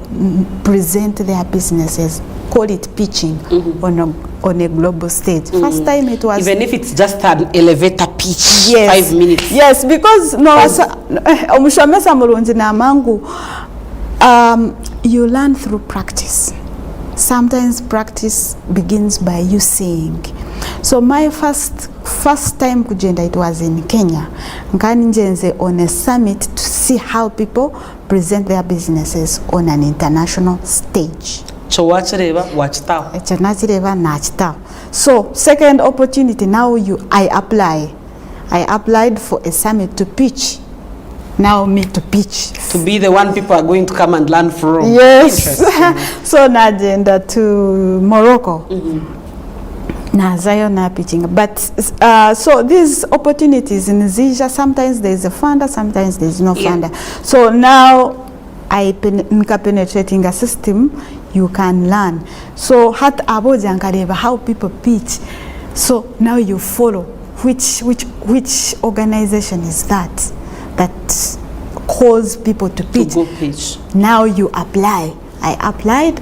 present their businesses, call it pitching on a global stage. First time it was,
even if it's just an elevator pitch,
yes,
5 minutes.
Yes, because no omushamesa mulungi na mangu, you learn through practice. Sometimes practice begins by you saying. So my first time kujenda, it was in Kenya. Nkani njenze on a summit to see how people present their businesses on an international stage.
So
second opportunity, now I applied for a summit to pitch. Now me to pitch. To
be the one people are going to come and learn from.
Yes. So najenda to Morocco. Na zayo na pitching. But so these opportunities in Zija, sometimes there's a funder, sometimes there's no funder. So now I penetrating a system, you can learn. So hat aboja nkareba how people pitch. So now you follow which organization is that calls people to pitch.
To go pitch.
Now you apply. I applied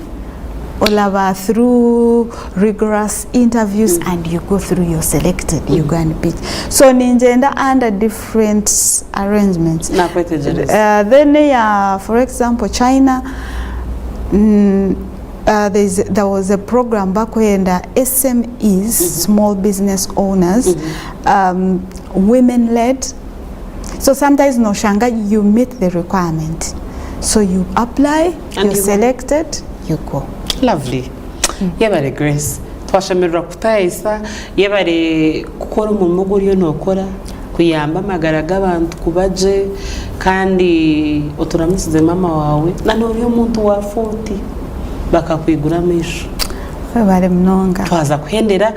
all over through rigorous interviews and you go through, you're selected, you go and pitch. So ninjenda under different arrangements. Then for example, China, there was a program back when the SMEs, small business owners, women-led. So sometimes no shanga, you meet the requirement. So you apply, and you're selected, you go.
Lovely. Yebare Grace. Twashemerera kutayisa, yebare gukora umurimo guriyo nokora, kuyamba amagara g'abantu kubaje kandi uturamusize mama wawe nanoriyo muntu wa 40 bakakwigura misho.
Bari mnonga.
Twaza kuhendera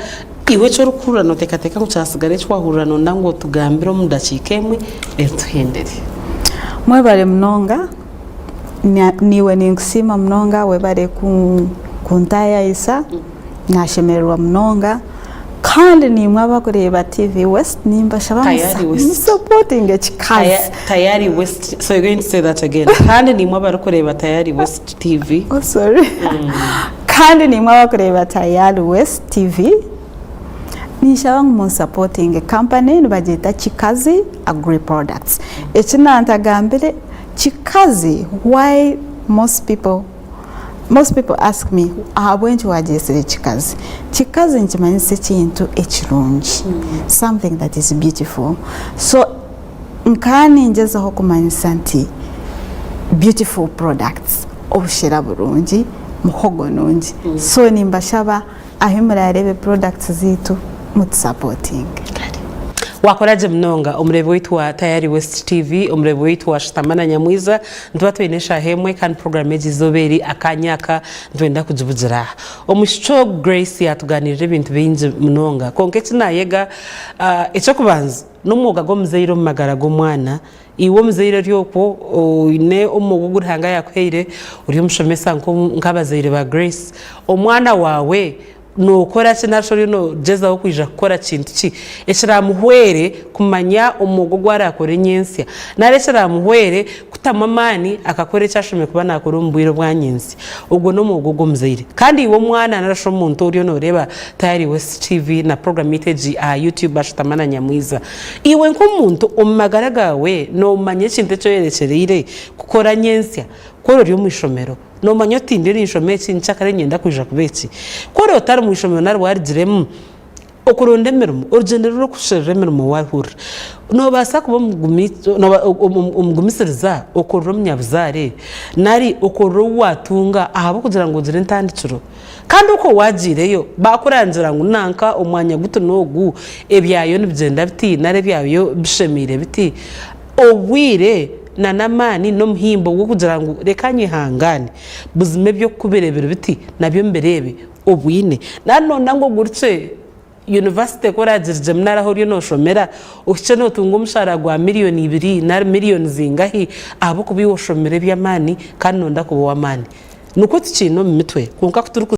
iwe cyo rukurano tekateka mucasigare twahurano ndango tugambiro mudakikemwe etuhendere.
Mwe bari mnonga. Niwe ninkusima mnonga webare kuntaya isa nashemerwa mnonga kandi nimwe abakureba TV West nimba shabamusa supporting ekikazi
Tayari West. So you're going to say that again. Kandi nimwe abakureba Tayari West TV.
Oh sorry. Kandi nimwe abakureba Tayari West TV nishabangu supporting a company nibajeta Chikazi Agri Products. Echina antagambire Chikazi, why most people ask me, when you address Chikazi? Chikazi nchimanyise chintu echirungi, something that is beautiful. So nkani njeza hokumanyisa nti beautiful products obushira burungi muhogo nungi. So nimbashaba ahimura rebe products zitu mutu supporting.
Wakoraje mnonga umurebe witu wa Tayari West TV, umurebe witu wa Shutama Na Nyamwiza, ntuba twenesha hemwe kandi program ezizoberi akanyaka ntwenda kujibugira. Omushicho Grace yatuganirira ibintu bingi mnonga. Konke kinayega echo kubanza n'umwuga go muzeyiro mu magara go mwana iwo muzeyiro ryoko ine umugugu hanga yakweire uri umushomesa nk'abazeyire ba Grace. Omwana wawe nokora kinashori no jeza okwija gukora kintu ki ekiramuhwere kumanya umugo gwarakore nyensya nare kiramuhwere kutamamani akakore cyashome kuba nakora umbwiro bwanyinzi ubwo no mugogo mzire kandi iwo mwana narasho umuntu uriyo noreba tayari DSTV na program iteji YouTube Shutama Na Nyamwiza iwe nk'umuntu umagara gawe no manye cinte cyo yerekerire gukora nyensya koro ryo mwishomero no manyo tindiri ishomero cy'inchakare nyenda kuja kubeki koro otari mwishomero narwariremo okurondemero urugendo rwo kushiremero mu wahura no basa kuba umugumisiriza okorro mnyabuzare nari okorro watunga ahabo kugira ngo zire ntandiciro kandi uko wagireyo bakurangira ngo nanka umwanya guto nogu ebyayo nibigenda biti nare byayo bishemire biti obwire na namani no muhimbo wo kugira ngo rekanye hangane buzime byo kuberebera biti nabyo mberebe obwine nanone ngo gurce university koragirije mnara horiyo no shomera ukice no tunga umushara gwa miliyoni 2 na miliyoni zingahi abo kubiwo shomere by'amani kandi nonda kubo wamani nuko tikino mu mitwe kunka